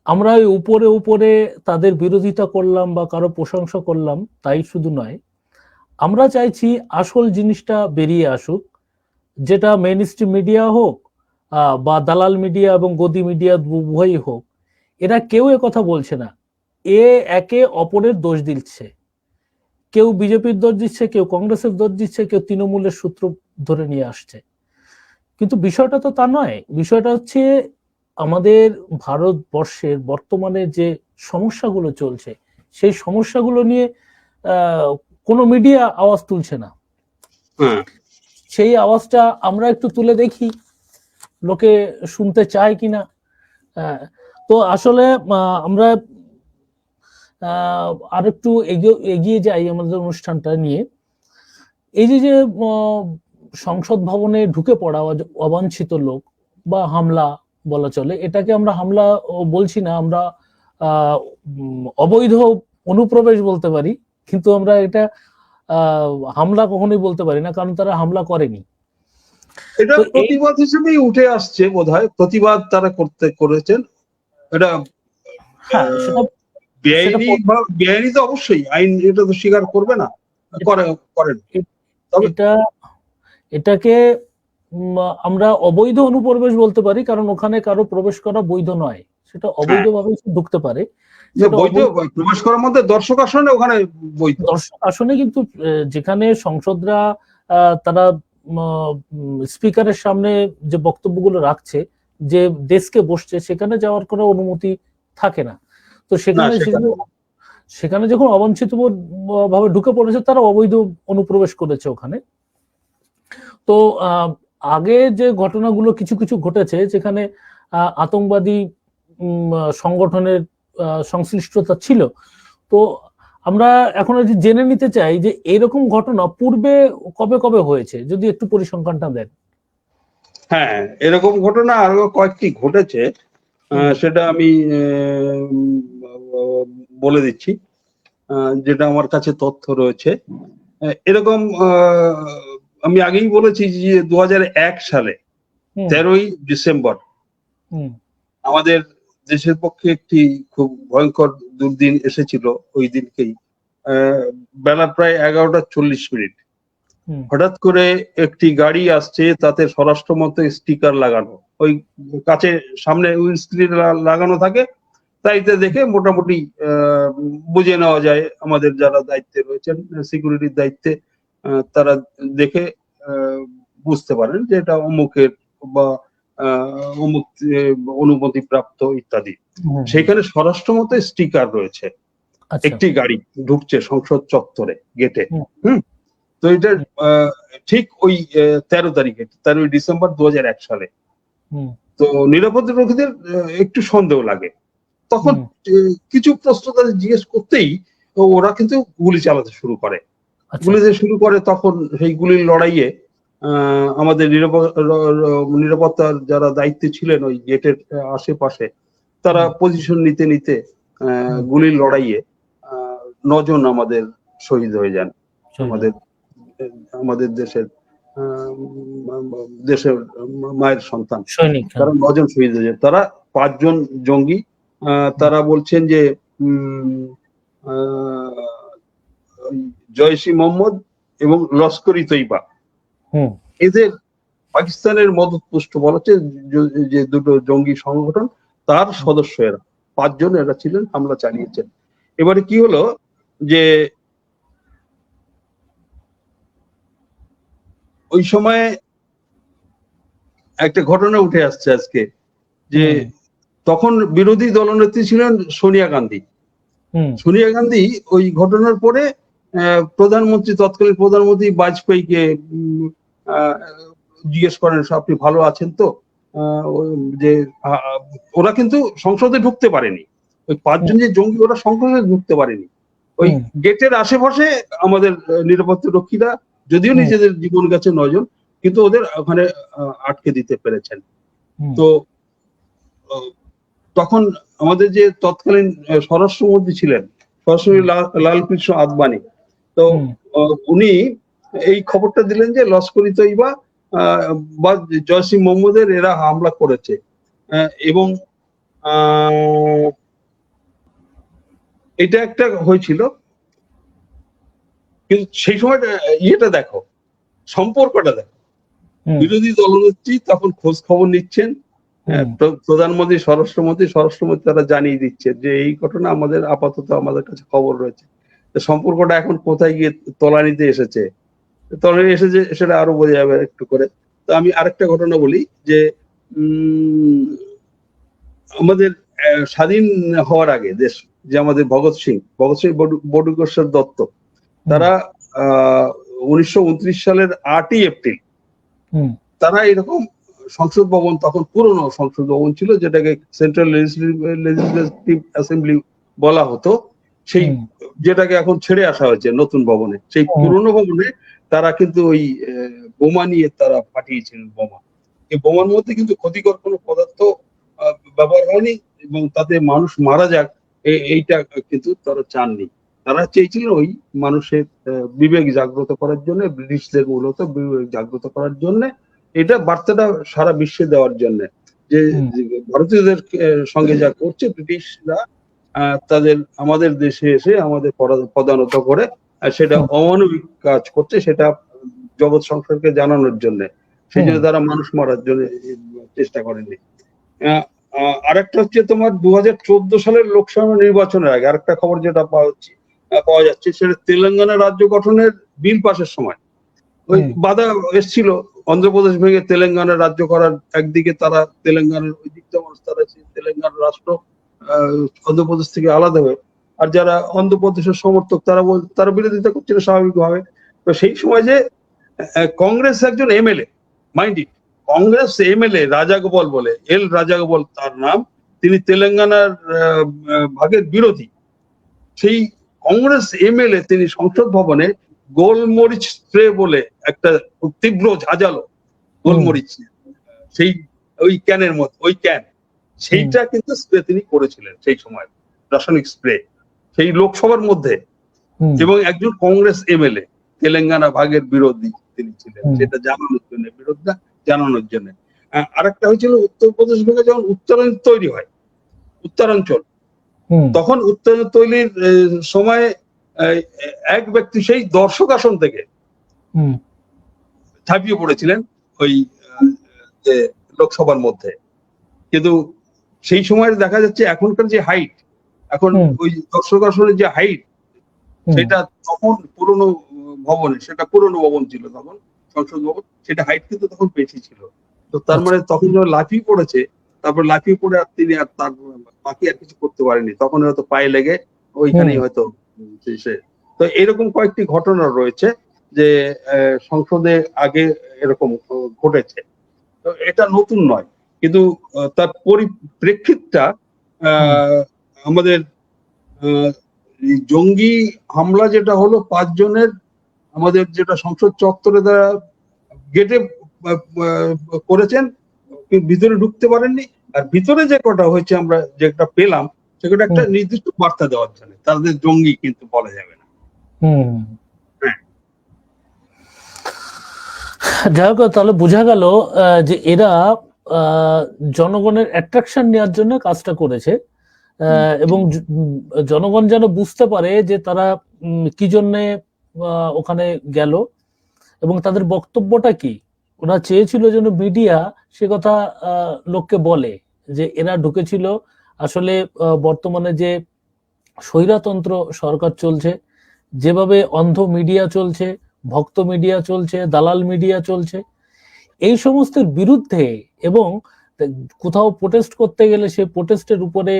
আমরা ওই উপরে উপরে তাদের বিরোধিতা করলাম বা কারো প্রশংসা করলাম তাই শুধু নয়, আমরা চাইছি আসল জিনিসটা বেরিয়ে আসুক, যেটা মেইন স্ট্রিম মিডিয়া হোক বা দালাল মিডিয়া এবং গদি মিডিয়া উভয়ই হোক, এরা কেউ কথা বলছে না, একে অপরের দোষ দিচ্ছে। কেউ বিজেপির দোষ দিচ্ছে, কেউ কংগ্রেসের দোষ দিচ্ছে, কেউ তৃণমূলের সূত্র ধরে নিয়ে আসছে। কিন্তু বিষয়টা তো তা নয়। বিষয়টা হচ্ছে আমাদের ভারতবর্ষের বর্তমানে যে সমস্যাগুলো চলছে, সেই সমস্যাগুলো নিয়ে কোনো মিডিয়া আওয়াজ তুলছে না। সেই আওয়াজটা আমরা একটু তুলে দেখি লোকে শুনতে চায় কিনা। তো আসলে আমরা আর একটু এগিয়ে যাই আমাদের অনুষ্ঠানটা নিয়ে। এই যে সংসদ ভবনে ঢুকে পড়া অবাঞ্ছিত লোক বা হামলা বলা চলে, এটাকে আমরা হামলা বলছি না, আমরা অবৈধ অনুপ্রবেশ বলতে পারি, কিন্তু আমরা এটা হামলা কখনোই বলতে পারি না, কারণ তারা হামলা করেনি। এটা প্রতিবাদ হিসেবেই উঠে আসছে বোধহয়, প্রতিবাদ তারা করেছেন। এটা হ্যাঁ, বেআইনি তো অবশ্যই, আইন এটা তো স্বীকার করবে না, করেন। এটাকে আমরা অবৈধ অনুপ্রবেশ বলতে পারি, কারণ ওখানে কারো প্রবেশ করা বৈধ নয়, সেটা অবৈধভাবে ঢুকতে পারে। প্রবেশ করার মধ্যে দর্শক আসনে, ওখানে দর্শক আসনে, কিন্তু যেখানে সংসদরা তারা স্পিকারের সামনে যে বক্তব্যগুলো রাখছে, যে ডেস্কে বসছে, সেখানে যাওয়ার কোনো অনুমতি থাকে না। তো সেখানে যখন অবাঞ্ছিত ভাবে ঢুকে পড়েছে, তারা অবৈধ অনুপ্রবেশ করেছে ওখানে। তো আগে যে ঘটনাগুলো কিছু কিছু ঘটেছে, যেখানে আতঙ্কবাদী সংগঠনের সংশ্লিষ্টতা ছিল, তো আমরা এখন জেনে নিতে চাই যে এরকম ঘটনা পূর্বে কবে কবে হয়েছে, যদি একটু পরিসংখ্যানটা দেন। হ্যাঁ, এরকম ঘটনা আরো কয়েকটি ঘটেছে, সেটা আমি বলে দিচ্ছি, যেটা আমার কাছে তথ্য রয়েছে। এরকম আমি আগেই বলেছি যে 2001 সালে 13ই ডিসেম্বর আমাদের দেশের পক্ষে একটি খুব ভয়ঙ্কর দুর্দিন এসেছিল। ওই দিনকেই বেলা প্রায় 11:40 হঠাৎ করে একটি গাড়ি আসছে, তাতে স্বরাষ্ট্রমন্ত্রী স্টিকার লাগানো, ওই কাছে সামনে উইন্ডস্ক্রিন লাগানো থাকে, তাইতে দেখে মোটামুটি বুঝে নেওয়া যায়, আমাদের যারা দায়িত্বে রয়েছেন, সিকিউরিটির দায়িত্বে, তারা দেখে বুঝতে পারেন যে এটা অমুকের বা অমুক অনুমতি প্রাপ্ত ইত্যাদি। সেখানে স্বরাষ্ট্রমন্ত্রী স্টিকার রয়েছে, একটি গাড়ি ঢুকছে সংসদ চত্বরে গেটে। তো এটা ঠিক ওই 13 তারিখে, 13ই ডিসেম্বর 2001 সালে। তো নিরাপত্তা রক্ষীদের একটু সন্দেহ লাগে, তখন কিছু প্রশ্ন তাদের জিজ্ঞেস করতেই ওরা কিন্তু গুলি চালাতে শুরু করে। তখন সেই গুলির লড়াইয়ে আমাদের নিরাপত্তার যারা দায়িত্বে ছিলেন ওই গেটের আশেপাশে, তারা পজিশন নিতে নিতে গুলির লড়াইয়ে 9 জন আমাদের শহীদ হয়ে যান। আমাদের দেশের মায়ের সন্তান, তারা 9 জন শহীদ হয়ে যান। তারা 5 জন জঙ্গি। তারা বলছেন যে জয়সি মোহাম্মদ এবং লস্করি তৈবা, এদের পাকিস্তানের মদতপুষ্ট বলা হচ্ছে যে দুটো জঙ্গি সংগঠন, তার সদস্য এরা 5 জন, এরা ছিলেন, হামলা চালিয়েছেন। এবারে কি হলো যে ওই সময় একটা ঘটনা উঠে আসছে আজকে, যে তখন বিরোধী দলনেত্রী ছিলেন সোনিয়া গান্ধী। সোনিয়া গান্ধী ওই ঘটনার পরে তৎকালীন প্রধানমন্ত্রী বাজপেয়ীকে জিজ্ঞেস করেন, আপনি ভালো আছেন তো? যে ওরা কিন্তু সংসদে ঢুকতে পারেনি, ওই 5 জন যে জঙ্গি, ওরা সংসদে ঢুকতে পারেনি। ওই গেটের আশেপাশে আমাদের নিরাপত্তা রক্ষীরা, যদিও নিজেদের জীবন গেছে 9 জন, কিন্তু ওদের ওখানে আটকে দিতে পেরেছেন। তো তখন আমাদের যে তৎকালীন স্বরাষ্ট্রমন্ত্রী ছিলেন, লালকৃষ্ণ আদবানি, তো উনি এই খবরটা দিলেন যে লস্করি তৈবা বা জয়সি মোহাম্মদের এরা হামলা করেছে, এবং এটা একটা হয়েছিল। কিন্তু সেই সময়টা ইয়েটা দেখো, সম্পর্কটা দেখো, বিরোধী দলনেত্রী তখন খোঁজ খবর নিচ্ছেন, প্রধানমন্ত্রী স্বরাষ্ট্রমন্ত্রী তারা জানিয়ে দিচ্ছে যে এই ঘটনা আমাদের আপাতত আমাদের কাছে খবর রয়েছে। সম্পর্কটা এখন কোথায় গিয়ে তলানিতে এসেছে, সেটা আরো বোঝা যাবে একটু করে। তো আমি আরেকটা ঘটনা বলি যে আমাদের স্বাধীন হওয়ার আগে দেশ, যে আমাদের ভগৎ সিং বটুকেশ্বর দত্ত, তারা 1929 সালের 8ই এপ্রিল তারা এরকম সংসদ ভবন, তখন পুরনো সংসদ ভবন ছিল যেটাকে সেন্ট্রাল লেজিসলেটিভ অ্যাসেম্বলি বলা হতো, সেই যেটাকে এখন ছেড়ে আসা হয়েছে নতুন ভবনে, সেই পুরনো ভবনে তারা কিন্তু ওই বোমা নিয়ে তারা পাঠিয়েছিলেন বোমা। এই বোমার মধ্যে কিন্তু ক্ষতিকর কোনো পদার্থ ব্যবহার হয়নি এবং তাতে মানুষ মারা যাক এইটা কিন্তু তারা চাননি। তারা চেয়েছিলেন ওই মানুষের বিবেক জাগ্রত করার জন্য, ব্রিটিশদের মূলত বিবেক জাগ্রত করার জন্য, এটা বার্তাটা সারা বিশ্বে দেওয়ার জন্য যে ভারতীয়দের সঙ্গে যা করছে ব্রিটিশরা, তাদের আমাদের দেশে এসে আমাদের পদানত করে সেটা অমানবিক কাজ করছে, সেটা জগৎ সংসারকে জানানোর জন্য, সেই জন্য তারা মানুষ মারার জন্য চেষ্টা করেনি। আরেকটা হচ্ছে তোমার 2014 সালের লোকসভা নির্বাচনের আগে আরেকটা খবর যেটা পাওয়া যাচ্ছে, সেটা তেলেঙ্গানা রাজ্য গঠনের বিল পাশের সময় ওই বাধা এসেছিল, অন্ধ্রপ্রদেশ ভেঙে তেলেঙ্গানা রাজ্য করার। একদিকে তারা তেলেঙ্গানার ওই দিকটা মানুষ, তারা তেলেঙ্গানা রাষ্ট্র অন্ধ্রপ্রদেশ থেকে আলাদা হয়ে, আর যারা অন্ধ্রপ্রদেশের সমর্থক তারা বিরোধিতা করছিল স্বাভাবিকভাবে। তো সেই সময় যে কংগ্রেস একজন MLA, mind it, Congress MLA Rajagopal বলে, রাজাগোপাল তার নাম, তিনি তেলেঙ্গানার ভাগের বিরোধী। সেই কংগ্রেস এমএলএ তিনি সংসদ ভবনে গোলমরিচ স্প্রে বলে একটা তীব্র ঝাঁঝালো গোলমরিচ, সেই ওই ক্যানের মধ্যে, ওই ক্যান, সেইটা কিন্তু স্প্রে তিনি করেছিলেন সেই সময়, রাসায়নিক স্প্রে, সেই লোকসভার মধ্যে, এবং একজন কংগ্রেস এমএলএ, তেলেঙ্গানা ভাগের বিরোধী তিনি ছিলেন, সেটা জানানোর জন্য, বিরোধিতা জানানোর জন্য। আরেকটা হয়েছিল উত্তরপ্রদেশ ভেঙে যখন উত্তরাঞ্চল তৈরি হয়, উত্তরাঞ্চল, তখন উত্তরাঞ্চল তৈরির সময় এক ব্যক্তি সেই দর্শক আসন থেকে ঝাঁপিয়ে পড়েছিলেন ওই লোকসভার মধ্যে। কিন্তু সেই সময় দেখা যাচ্ছে এখনকার যে হাইট, এখন ওই দর্শক আসনের যে হাইট, সেটা তখন পুরনো ভবনে, সেটা পুরনো ভবন ছিল তখন সংসদ ভবন, সেটা হাইট কিন্তু তখন বেশি ছিল। তো তার মানে তখন যখন লাফিয়ে পড়েছে, তারপর লাফিয়ে পড়ে আর তিনি আর তার বাকি আর কিছু করতে পারেনি, তখন হয়তো পায়ে লেগে ওইখানেই হয়তো সে। তো এরকম কয়েকটি ঘটনা রয়েছে যে সংসদে আগে এরকম ঘটেছে। তো এটা নতুন নয়, কিন্তু তার পরিপ্রেক্ষিতটা আমাদের জঙ্গি হামলা যেটা হলো 5 জনের, আমাদের যেটা সংসদ চত্বরে তারা গেটে করেছেন, ভিতরে ঢুকতে পারেননি, আর ভিতরে যে কটা হয়েছে আমরা যেটা পেলাম, সেটা একটা নির্দিষ্ট বার্তা দেওয়ার জন্য, তাদের জঙ্গি কিন্তু বলা যাবে না। যাই হোক, তাহলে বোঝা গেল যে এরা জনগণের অ্যাট্রাকশন নেওয়ার জন্য কাজটা করেছে, এবং জনগণ যেন বুঝতে পারে যে তারা কি জন্যে ওখানে গেল এবং তাদের বক্তব্যটা কি। ওরা চেয়েছিল যেন মিডিয়া সে কথা লোককে বলে যে এরা ঢুকেছিল আসলে বর্তমানে যে স্বৈরতন্ত্র সরকার চলছে, যেভাবে অন্ধ মিডিয়া চলছে, ভক্ত মিডিয়া চলছে, দালাল মিডিয়া চলছে, এই সমস্তের বিরুদ্ধে, এবং কোথাও প্রোটেস্ট করতে গেলে সে প্রোটেস্টের উপরে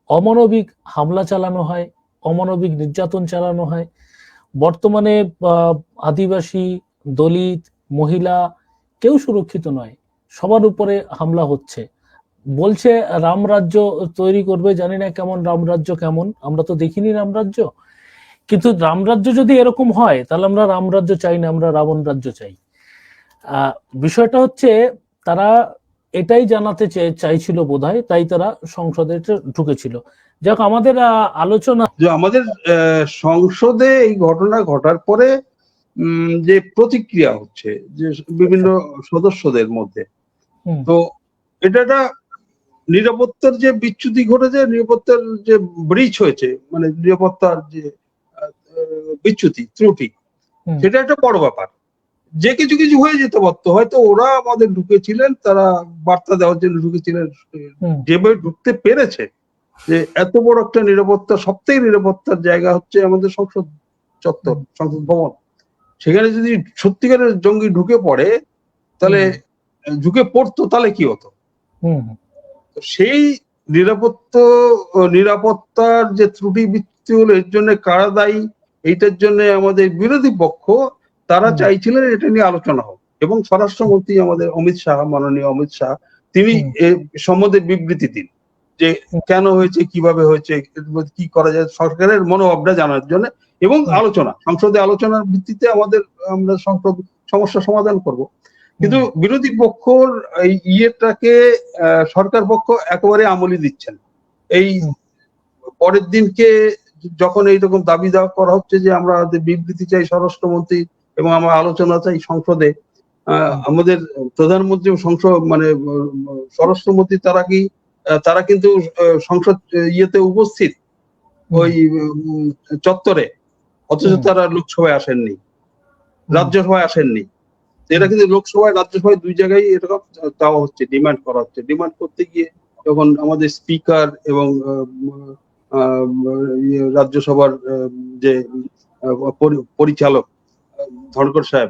অমানবিক হামলা চালানো হয়, অমানবিক নির্যাতন চালানো হয়। বর্তমানে আদিবাসী, দলিত, মহিলা কেউ সুরক্ষিত নয়, সবার উপরে হামলা হচ্ছে। বলছে রামরাজ্য তৈরি করবে, জানি না কেমন রামরাজ্য, কেমন, আমরা তো দেখিনি রামরাজ্য। কিন্তু রামরাজ্য যদি এরকম হয় তাহলে আমরা রামরাজ্য চাই না, আমরা রাবণ রাজ্য চাই। বিষয়টা হচ্ছে তারা এটাই জানাতে চাইছিল বোধহয়, তাই তারা সংসদে ঢুকেছিল। যাক, আমাদের আলোচনা, যে আমাদের সংসদে এই ঘটনা ঘটার পরে যে প্রতিক্রিয়া হচ্ছে যে বিভিন্ন সদস্যদের মধ্যে, তো এটা একটা নিরাপত্তার যে বিচ্যুতি ঘটেছে, নিরাপত্তার যে ব্রিচ হয়েছে, মানে নিরাপত্তার যে বিচ্যুতি, ত্রুটি, সেটা একটা বড় ব্যাপার। যে কিছু কিছু হয়ে যেতে পারতো, হয়তো ওরা আমাদের ঢুকেছিলেন, তারা বার্তা দেওয়ার জন্য ঢুকেছিলেন, যেভাবে ঢুকতে পেরেছে, যে এত বড় একটা নিরাপত্তা, সবথেকে নিরাপত্তার জায়গা হচ্ছে আমাদের সংসদ চত্বর, সংসদ ভবন, সেখানে যদি সত্যিকারের জঙ্গি ঢুকে পড়ে, তাহলে ঝুঁকে পড়তো তাহলে কি হতো? সেই নিরাপত্তার যে ত্রুটি বৃত্তি হলো, এর জন্য কারা দায়ী, এইটার জন্য আমাদের বিরোধী পক্ষ তারা চাইছিলেন এটা নিয়ে আলোচনা হোক, এবং স্বরাষ্ট্রমন্ত্রী আমাদের অমিত শাহ, মাননীয় অমিত শাহ, তিনি সম্বন্ধে বিবৃতি দিন যে কেন হয়েছে, কিভাবে হয়েছে, কি করা যায়, সরকারের মনোভাবটা জানার জন্য, এবং আলোচনা, সংসদে আলোচনার ভিত্তিতে আমরা সংসদ সমস্যা সমাধান করব। কিন্তু বিরোধী পক্ষর এই ইয়েটাকে সরকার পক্ষ একেবারে আমলি দিচ্ছেন। এই পরের দিনকে যখন এইরকম দাবি দাওয়া করা হচ্ছে যে আমরা বিবৃতি চাই স্বরাষ্ট্রমন্ত্রী এবং আমরা আলোচনা চাই সংসদে, আমাদের প্রধানমন্ত্রী সংসদ মানে স্বরাষ্ট্রমন্ত্রী তারা কিন্তু সংসদ ইয়েতে উপস্থিত ওই চত্বরে, অথচ তারা লোকসভায় আসেননি, রাজ্যসভায় আসেননি। এটা কিন্তু লোকসভায় রাজ্যসভায় দুই জায়গায় এরকম চাওয়া হচ্ছে, ডিমান্ড করা হচ্ছে। ডিমান্ড করতে গিয়ে যখন আমাদের স্পিকার এবং রাজ্যসভার যে পরিচালক ধনকর সাহেব,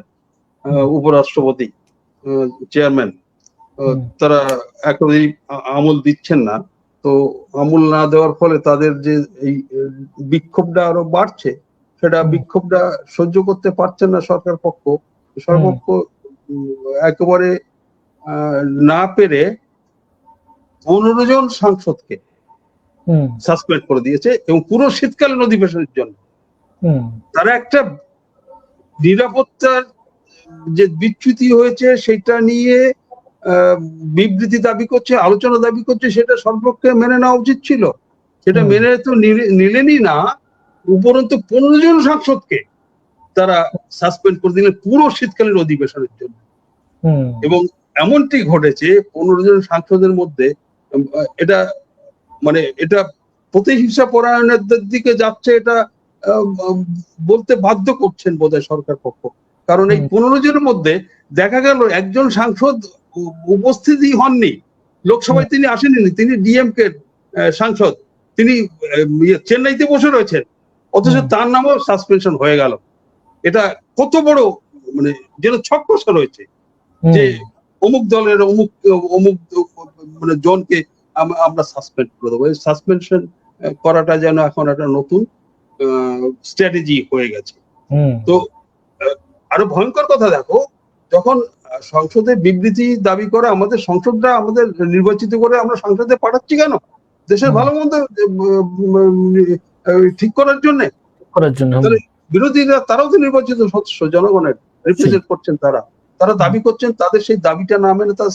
উপরাষ্ট্রপতি, চেয়ারম্যান, তারা একেবারেই আমল দিচ্ছেন না। তো আমল না দেওয়ার ফলে তাদের যে এই বিক্ষোভটা আরো বাড়ছে, সেটা বিক্ষোভটা সহ্য করতে পারছেন না সরকার পক্ষ। সর্বপক্ষ একেবারে না পেরে 15 জন সাংসদকে সাসপেন্ড করে দিয়েছে, এবং পুরো শীতকালীন অধিবেশনের জন্য। তারা একটা নিরাপত্তার যে বিচ্যুতি হয়েছে সেটা নিয়ে বিবৃতি দাবি করছে, আলোচনা দাবি করছে, সেটা সর্বপক্ষে মেনে নেওয়া উচিত ছিল। সেটা মেনে তো নিলেনই না, উপরন্তু 15 জন সাংসদকে তারা সাসপেন্ড করে দিলেন পুরো শীতকালীন অধিবেশনের জন্য। এবং এমনটি ঘটেছে 15 জন সাংসদের মধ্যে, এটা মানে এটা প্রতিহিংসা পরায়ণের দিকে যাচ্ছে, এটা বলতে বাধ্য করছেন বোধহয় সরকার পক্ষ। কারণ এই 15 জনের মধ্যে দেখা গেল একজন সাংসদ উপস্থিতই হননি, লোকসভায় তিনি আসেননি, তিনি ডিএমকে সাংসদ, তিনি চেন্নাইতে বসে রয়েছেন, অথচ তার নামও সাসপেনশন হয়ে গেল। এটা কত বড় মানে যেন ছক কষা রয়েছে যে অমুক দলের অমুক মানে জনকে আমরা সাসপেন্ড করে দেবো। সাসপেনশন করাটা যেন এখন একটা নতুন স্ট্র্যাটেজি হয়ে গেছে। তো আরো ভয়ঙ্কর কথা দেখো, যখন সংসদে বিবৃতি দাবি করা, আমাদের সংসদটা আমাদের নির্বাচিত করে আমরা সংসদে পাঠাচ্ছি কেন? দেশের ভালো মন্দ ঠিক করার জন্য। বিরোধীরা তারাও তো নির্বাচিত সদস্য, জনগণের রিপ্রেজেন্ট করছেন, তারা দাবি করছেন, তাদের সেই দাবিটা না মেনে তারা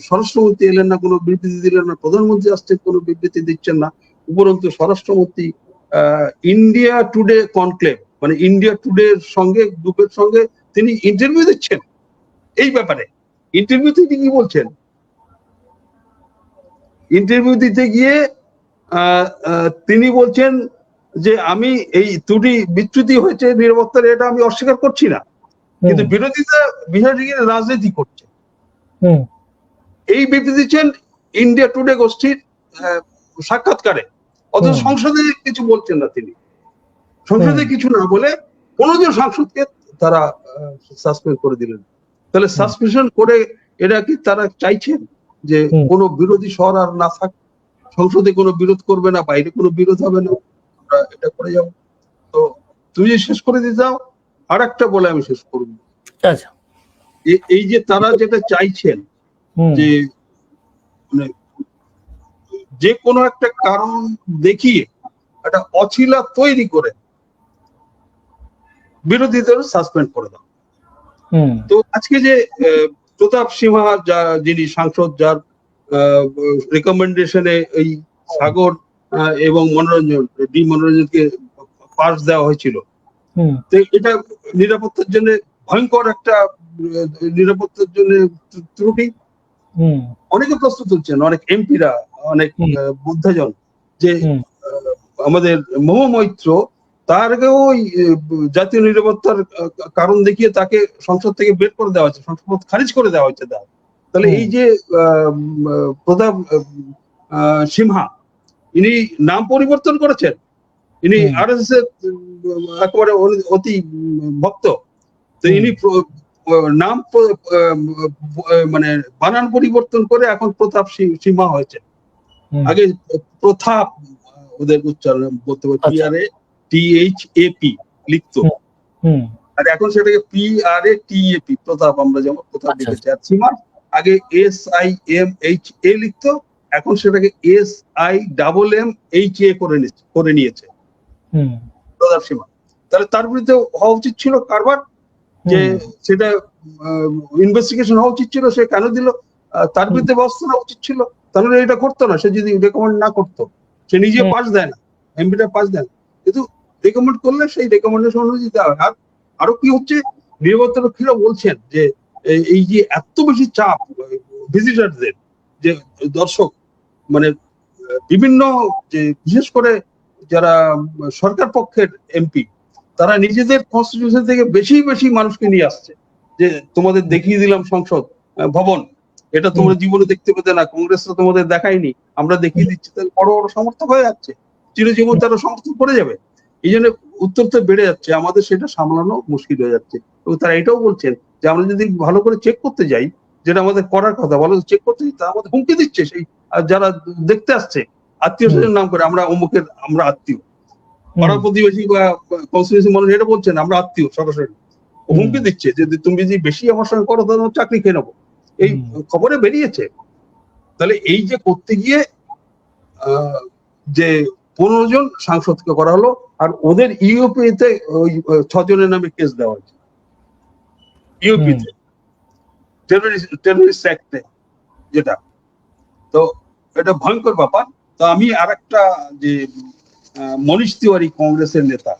স্বরাষ্ট্রমন্ত্রী এলেন না, কোনো বিবৃতি দিলেন না, প্রধানমন্ত্রী আসছেন, কোনো বিবৃতি দিচ্ছেন না। উপরন্তু স্বরাষ্ট্রমন্ত্রী ইন্ডিয়া টুডে কনক্লেভ মানে ইন্ডিয়া টুডে গ্রুপের সঙ্গে তিনি ইন্টারভিউ দিচ্ছেন এই ব্যাপারে। ইন্টারভিউতে কি বলছেন? ইন্টারভিউ দিতে গিয়ে তিনি বলছেন যে আমি এই ত্রুটি বিচ্যুতি হয়েছে নিরাপত্তার, এটা আমি অস্বীকার করছি না, কিন্তু বিরোধীরা বিষয়টিকে রাজনীতি করছে। এই বিবৃতি দিচ্ছেন ইন্ডিয়া টুডে গোষ্ঠীর সাক্ষাৎকারে, অথচ সংসদে কিছু বলছেন না তিনি। সংসদে কিছু না বলে 15 জন সাংসদকে তারা সাসপেন্ড করে দিলেন। তাহলে সাসপেনশন করে এটা কি তারা চাইছেন যে কোনো বিরোধী স্বর আর না থাক, সংসদে কোনো বিরোধ করবে না, বাইরে কোনো বিরোধ হবে না, আমরা এটা করে যাবো? তো তুমি যে শেষ করে দিতে যাও, আর একটা বলে আমি শেষ করব। এই যে তারা যেটা চাইছেন যে মানে যে কোনো একটা কারণ দেখিয়ে একটা অছিলা তৈরি করে বিরোধীদের সাসপেন্ড করে দাও। তো আজকে যে প্রতাপ সিনহা যিনি সাংসদ, যার রিকমেন্ডেশনে এই সাগর এবং মনোরঞ্জনকে পাস দেওয়া হয়েছিল, তো এটা নিরাপত্তার জন্য ভয়ঙ্কর একটা নিরাপত্তার জন্য ত্রুটি। অনেকে প্রশ্ন তুলছেন, অনেক এমপিরা, অনেক বুদ্ধাজন, যে আমাদের মহামৈত্র তারকেও জাতীয় নিরাপত্তার কারণ দেখিয়ে তাকে সংসদ থেকে বের করে দেওয়া হয়েছে, সংসদ খারিজ করে দেওয়া হয়েছে। তাহলে এই যে প্রতাপ সিনহা, ইনি নাম পরিবর্তন করেছেন, ইনি আরএসএস এর একেবারে অতি ভক্ত, তো ইনি নাম মানে বানান পরিবর্তন করে এখন প্রতাপ সীমা হয়েছে। আগে প্রথা ওদের উচ্চারণ বলতে পারে PRATHAP লিখতো, আর এখন সেটাকে PRATAP প্রতাপ, আমরা যেমন প্রতাপ লিখেছি। আর সীমা আগে SIMHA লিখতো, এখন সেটাকে SIMMHA করে নিয়েছে প্রতাপ সীমা। তাহলে তার বিরুদ্ধে হওয়া উচিত ছিল কারবার, যে সেটা ইনভেস্টিগেশন হওয়া উচিত ছিল, সে কেন দিল, তার বিরুদ্ধে ব্যবস্থা নেওয়া উচিত ছিল। তাহলে এটা করতো না, সে যদি রেকমেন্ড না করতো, সে নিজে পাস দেয় না, এমপিটা পাস দেয় না, কিন্তু রেকমেন্ড করলে সেই রেকমেন্ডেশন অনুযায়ী দেওয়া হয়। আর আরো কি হচ্ছে, নিরাপত্তারক্ষীরা বলছেন যে এই যে এত বেশি চাপ ভিজিটারদের, যে দর্শক মানে বিভিন্ন, যে বিশেষ করে যারা সরকার পক্ষের এমপি, তারা নিজেদের কনস্টিটিউশন থেকে বেশি বেশি মানুষকে নিয়ে আসছে, যে তোমাদের দেখিয়ে দিলাম সংসদ ভবন, এটা তোমরা জীবনে দেখতে পেতে না, কংগ্রেসরা তোমাদের দেখায়নি, আমরা দেখিয়ে দিচ্ছি। তাহলে বড় বড় সমর্থক হয়ে যাচ্ছে, চিরজীবন তারা সমর্থন করে যাবে। এই জন্য উত্তর তো বেড়ে যাচ্ছে, আমাদের সেটা সামলানো মুশকিল হয়ে যাচ্ছে। এবং তারা এটাও বলছেন যে আমরা যদি ভালো করে চেক করতে যাই, যেটা আমাদের করার কথা, ভালো চেক করতে যাই, তারা আমাদের হুমকি দিচ্ছে, সেই যারা দেখতে আসছে আত্মীয় স্বজন নাম করে, আমরা অমুকের, আমরা আত্মীয়, পাড়া প্রতিবেশী বা কনস্টিটিউয়েন্সি মানুষ এটা বলছেন আমরা আত্মীয়, সরাসরি হুমকি দিচ্ছে যে তুমি যদি বেশি আমার সঙ্গে করো তাহলে চাকরি খেয়ে নেবো, এই খবরে বেরিয়েছে। তাহলে এই যে করতে গিয়ে যে 15 জন সাংসদকে করা হলো, আর ওদের ইউপিতে ওই 6 জনের নামে কেস দেওয়া হয়েছে, ইউপিতে টেররিস্ট অ্যাক্টে, যেটা তো এটা ভয়ঙ্কর ব্যাপার। তো আমি আর একটা, যে মনীষ তিওয়ারি কংগ্রেসের নেতা,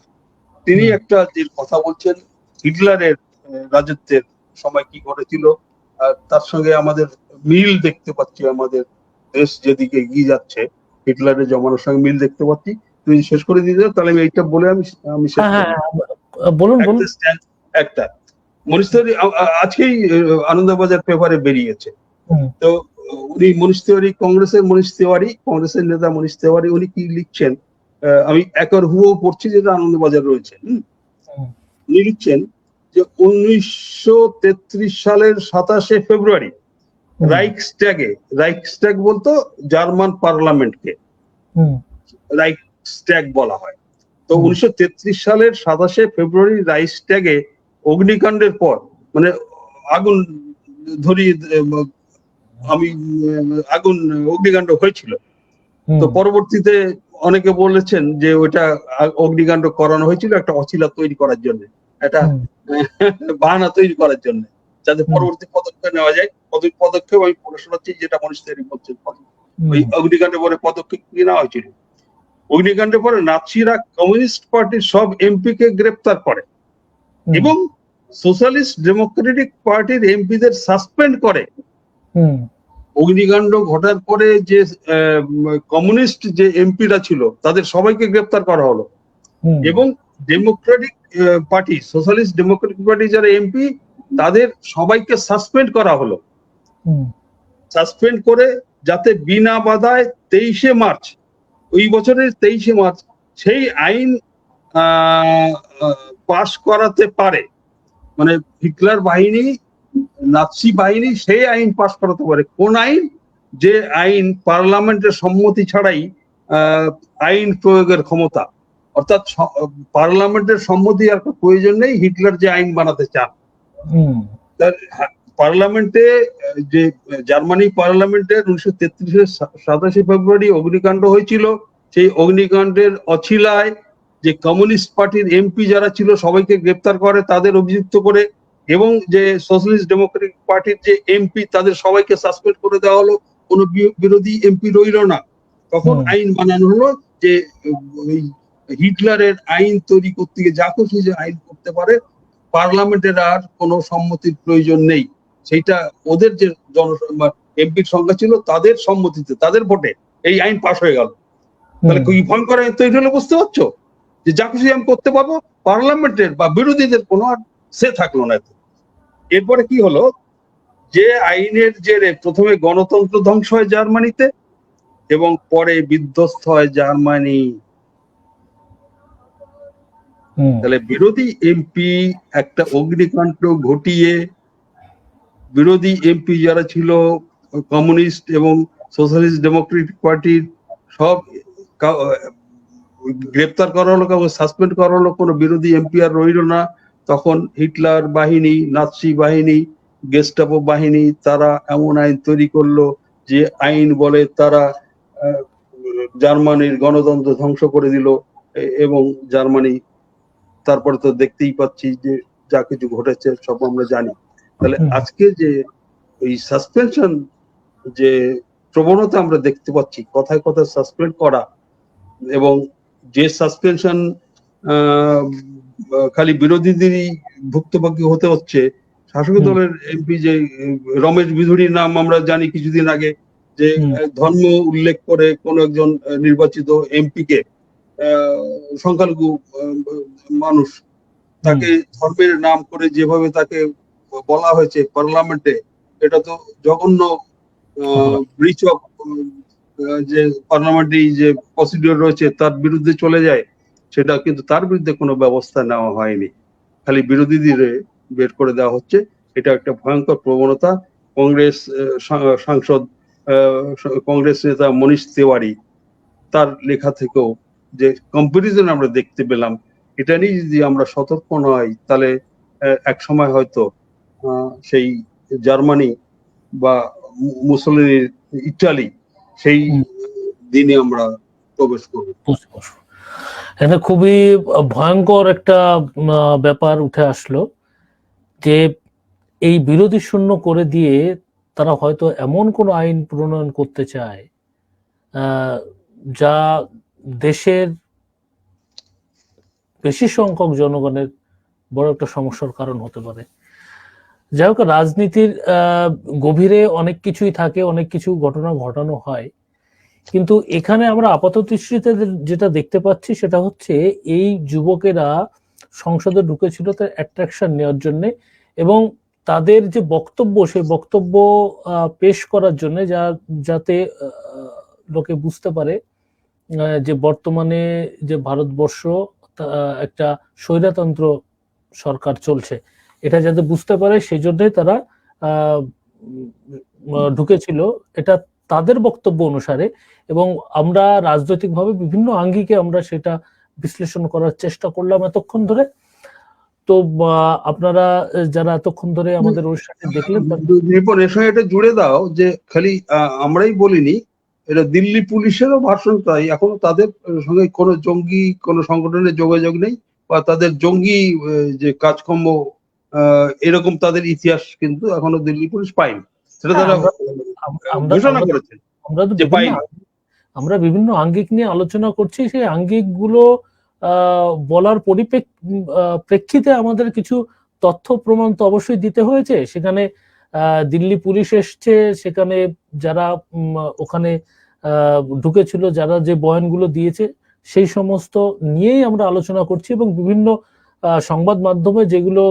তিনি একটা যে কথা বলছেন, হিটলারের রাজত্বের সময় কি ঘটেছিল, তার সঙ্গে আমাদের মিল দেখতে পাচ্ছি, আমাদের দেশ যেদিকে এগিয়ে যাচ্ছে হিটলারের জমানার সঙ্গে মিল দেখতে পাচ্ছি। তুমি শেষ করে দিতে, তাহলে আমি এইটা বলে আমি বলুন। একটা মনীষ তিওয়ারি আজকেই আনন্দবাজার পেপারে বেরিয়েছে। তো উনি মনীষ তিওয়ারি, কংগ্রেসের নেতা মনীষ তিওয়ারি, উনি কি লিখছেন, আমি একবার হুবহু পড়ছি, যেটা আনন্দবাজার রয়েছে। উনি লিখছেন যে 1933 সালের 27শে ফেব্রুয়ারি রাইখস্ট্যাগ বলতো জার্মান পার্লামেন্টকে রাইখস্ট্যাগ বলা হয়। তো 1933 সালের 27শে ফেব্রুয়ারি রাইখস্ট্যাগে অগ্নিকাণ্ডের পর, মানে আগুন ধরিয়ে অগ্নিকাণ্ড হয়েছিল। তো পরবর্তীতে অনেকে বলেছেন যে ওইটা অগ্নিকাণ্ড করানো হয়েছিল একটা অছিলা তৈরি করার জন্য, একটা বাহানা তৈরি করার জন্য, যাতে পরবর্তী পদক্ষেপ নেওয়া যায়। পদক্ষেপ আমি পড়াশোনা হচ্ছে, যেটা মনীষ তিওয়ারি বলছেন, ওই অগ্নিকাণ্ডের পরে পদক্ষেপ কি নেওয়া হয়েছিল। অগ্নিকাণ্ডের পরে নাৎসিরা কমিউনিস্ট পার্টির সব এমপি কে গ্রেপ্তার করে এবং সোশ্যালিস্ট ডেমোক্রেটিক পার্টির এমপিদের সাসপেন্ড করে। অগ্নিকাণ্ড ঘটার পরে যে কমিউনিস্ট যে এমপিরা ছিল তাদের সবাইকে গ্রেপ্তার করা হলো, এবং Democratic party, socialist Democratic party যারা এমপি, তাদের সবাইকে সাসপেন্ড করা হলো। সাসপেন্ড করে যাতে বিনা বাধায় 23শে মার্চ, ওই বছরের 23শে মার্চ সেই আইন পাশ করাতে পারে, মানে হিটলার বাহিনী, নাৎসি বাহিনী সেই আইন পাশ করাতে পারে। কোন আইন? যে আইন পার্লামেন্টের সম্মতি ছাড়াই আইন প্রয়োগের ক্ষমতা, অর্থাৎ পার্লামেন্টের সম্মতি আর প্রয়োজন নেই, হিটলার যে আইন বানাতে চান। পার্লামেন্টে, যে জার্মানি পার্লামেন্টে 1933-এর 27শে ফেব্রুয়ারি অগ্নিকাণ্ড হয়েছিল, সেই অগ্নিকাণ্ডের অছিলায় যে কমিউনিস্ট পার্টির এমপি যারা ছিল সবাইকে গ্রেপ্তার করে, তাদের অভিযুক্ত করে, এবং যে সোশ্যালিস্ট ডেমোক্রেটিক পার্টির যে এমপি তাদের সবাইকে সাসপেন্ড করে দেওয়া হলো, কোনো বিরোধী এমপি রইল না। তখন আইন বানানো হলো যে হিটলারের আইন তৈরি করতে গিয়ে যা খুশি যে আইন করতে পারে, পার্লামেন্টের আর কোনো সম্মতির প্রয়োজন নেই। সেইটা ওদের যে এমপির সংখ্যা ছিল তাদের সম্মতিতে, তাদের ভোটে এই আইন পাশ হয়ে গেল। তাহলে কি ভয়ঙ্কর আইন তৈরি হলো, বুঝতে পারছো? যে যা খুশি আমি করতে পারবো, পার্লামেন্টের বা বিরোধীদের কোনো আর সে থাকলো না। এরপরে কি হলো, যে আইনের জেরে প্রথমে গণতন্ত্র ধ্বংস হয় জার্মানিতে, এবং পরে বিধ্বস্ত হয় জার্মানি। তাহলে বিরোধী এমপি একটা অগ্নিকাণ্ড ঘটিয়ে বিরোধী এমপি যারা ছিল কমিউনিস্ট এবং সোশ্যালিস্ট ডেমোক্রেটিক পার্টির সব গ্রেপ্তার করা হলো, কাউকে সাসপেন্ড করা হলো, কোনো বিরোধী এমপি আর রইল না। তখন হিটলার বাহিনী, নাৎসি বাহিনী, গেস্টাপো বাহিনী তারা এমন আইন তৈরি করলো যে আইন বলে তারা জার্মানির গণতন্ত্র ধ্বংস করে দিল। এবং জার্মানি তারপরে তো দেখতেই পাচ্ছি যে যা কিছু ঘটেছে সব আমরা জানি। তাহলে আজকে যে এই সাসপেনশন যে প্রবণতা আমরা দেখতে পাচ্ছি, কথায় কথায় সাসপেন্ড করা, এবং যে সাসপেনশন খালি বিরোধীদেরই ভুক্তভোগী হতে হচ্ছে। শাসক দলের এমপি যে রমেশ বিধুরির নাম আমরা জানি কিছুদিন আগে, যে ধর্ম উল্লেখ করে কোন একজন নির্বাচিত এমপিকে, সংখ্যালঘু মানুষ, তাকে ধর্মের নাম করে যেভাবে তাকে বলা হয়েছে পার্লামেন্টে, এটা তো জঘন্য ব্রিচ অফ যে পার্লামেন্টারি যে প্রসিডিওর রয়েছে তার বিরুদ্ধে চলে যায়। সেটা কিন্তু তার বিরুদ্ধে কোনো ব্যবস্থা নেওয়া হয়নি, খালি বিরোধীদের বের করে দেওয়া হচ্ছে। এটা একটা ভয়ঙ্কর প্রবণতা। কংগ্রেস সাংসদ, কংগ্রেস নেতা মনীষ তিওয়ারি, তার লেখা থেকেও যে কম্পারিজন আমরা দেখতে পেলাম, এটা নিয়ে যদি আমরা সতর্ক নই তাহলে এক সময় হয়তো সেই জার্মানি বা মুসলিনের ইটালি সেই দিনে আমরা প্রবেশ করব। এটা খুবই ভয়ঙ্কর একটা ব্যাপার উঠে আসলো যে এই বিরোধী শূন্য করে দিয়ে তারা হয়তো এমন কোন আইন প্রণয়ন করতে চায় যা দেশের বেশি সংখ্যক জনগণের বড় একটা সমস্যার কারণ হতে পারে। যাই হোক, রাজনীতির গভীরে অনেক কিছুই থাকে, অনেক কিছু ঘটনা ঘটানো হয়, কিন্তু এখানে আমরা আপাত দৃষ্টিতে যেটা দেখতে পাচ্ছি সেটা হচ্ছে এই যুবকেরা সংসদে ঢুকেছিল তার অ্যাট্রাকশন নেওয়ার জন্য, এবং তাদের যে বক্তব্য সেই বক্তব্য পেশ করার জন্য, যাতে লোকে বুঝতে পারে যে বর্তমানে যে ভারতবর্ষ একটা স্বৈরতন্ত্র সরকার চলছে, এটা যাতে বুঝতে পারে সেই জন্যই তারা ঢুকেছিল, এটা তাদের বক্তব্য অনুসারে। এবং আমরা রাজনৈতিকভাবে বিভিন্ন আঙ্গিকে আমরা সেটা বিশ্লেষণ করার চেষ্টা করলাম এতক্ষণ ধরে। তো আপনারা যারা এতক্ষণ ধরে আমাদের অনুষ্ঠানে দেখলেন, এটা জুড়ে দাও যে খালি আমরাই বলিনি, এটা দিল্লি পুলিশেরও ভাষণ তাই। এখনো তাদের সঙ্গে কোনো জঙ্গি কোনো সংগঠনের যোগাযোগ নেই, বা তাদের জঙ্গি যে কাজকর্ম এরকম তাদের ইতিহাস কিন্তু এখনো দিল্লি পুলিশ পায়নি। সেটা তারা ঘোষণা করেছে যে পায়নি। আমরা বিভিন্ন আঙ্গিক নিয়ে আলোচনা করছি, সেই আঙ্গিক গুলো বলার প্রেক্ষিতে আমাদের কিছু তথ্য প্রমাণ তো অবশ্যই দিতে হয়েছে। সেখানে দিল্লি পুলিশ এসছে, সেখানে যারা ওখানে ঢুকেছিল, যারা যে বয়ানগুলো দিয়েছে সেই সমস্ত নিয়েই আমরা আলোচনা করছি, এবং বিভিন্ন সংবাদ মাধ্যমে যেগুলো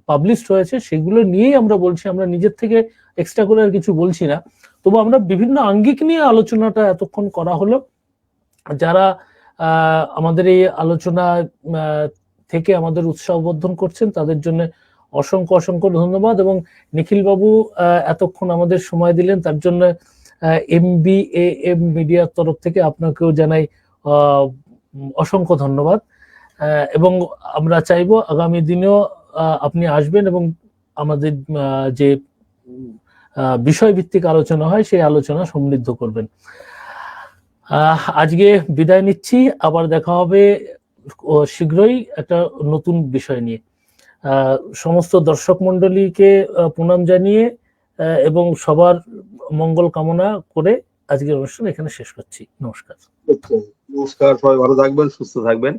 পাবলিশড হয়েছে সেগুলো নিয়েই আমরা বলছি। আমরা নিজের থেকে এক্সট্রা করে আর কিছু বলছি না। তবু আমরা বিভিন্ন আঙ্গিক নিয়ে আলোচনাটা এতক্ষণ করা হলো। যারা আমাদের এই আলোচনা থেকে আমাদের উৎসাহবর্ধন করছেন তাদের জন্য অসংখ্য অসংখ্য ধন্যবাদ, এবং নিখিল বাবু এতক্ষণ আমাদের সময় দিলেন তার জন্য MBAM মিডিয়ার তরফ থেকে আপনাকেও জানাই অসংখ্য ধন্যবাদ। এবং আমরা চাইবো আগামী দিনেও আপনি আসবেন এবং আমাদের যে বিষয়ভিত্তিক আলোচনা হয় সেই আলোচনা সমৃদ্ধ করবেন। আজকে বিদায় নিচ্ছি, আবার দেখা হবে শীঘ্রই একটা নতুন বিষয় নিয়ে। সমস্ত দর্শক মন্ডলীকে প্রণাম জানিয়ে এবং সবার মঙ্গল কামনা করে আজকের অনুষ্ঠান এখানে শেষ করছি। নমস্কার। নমস্কার, সবাই ভালো থাকবেন, সুস্থ থাকবেন।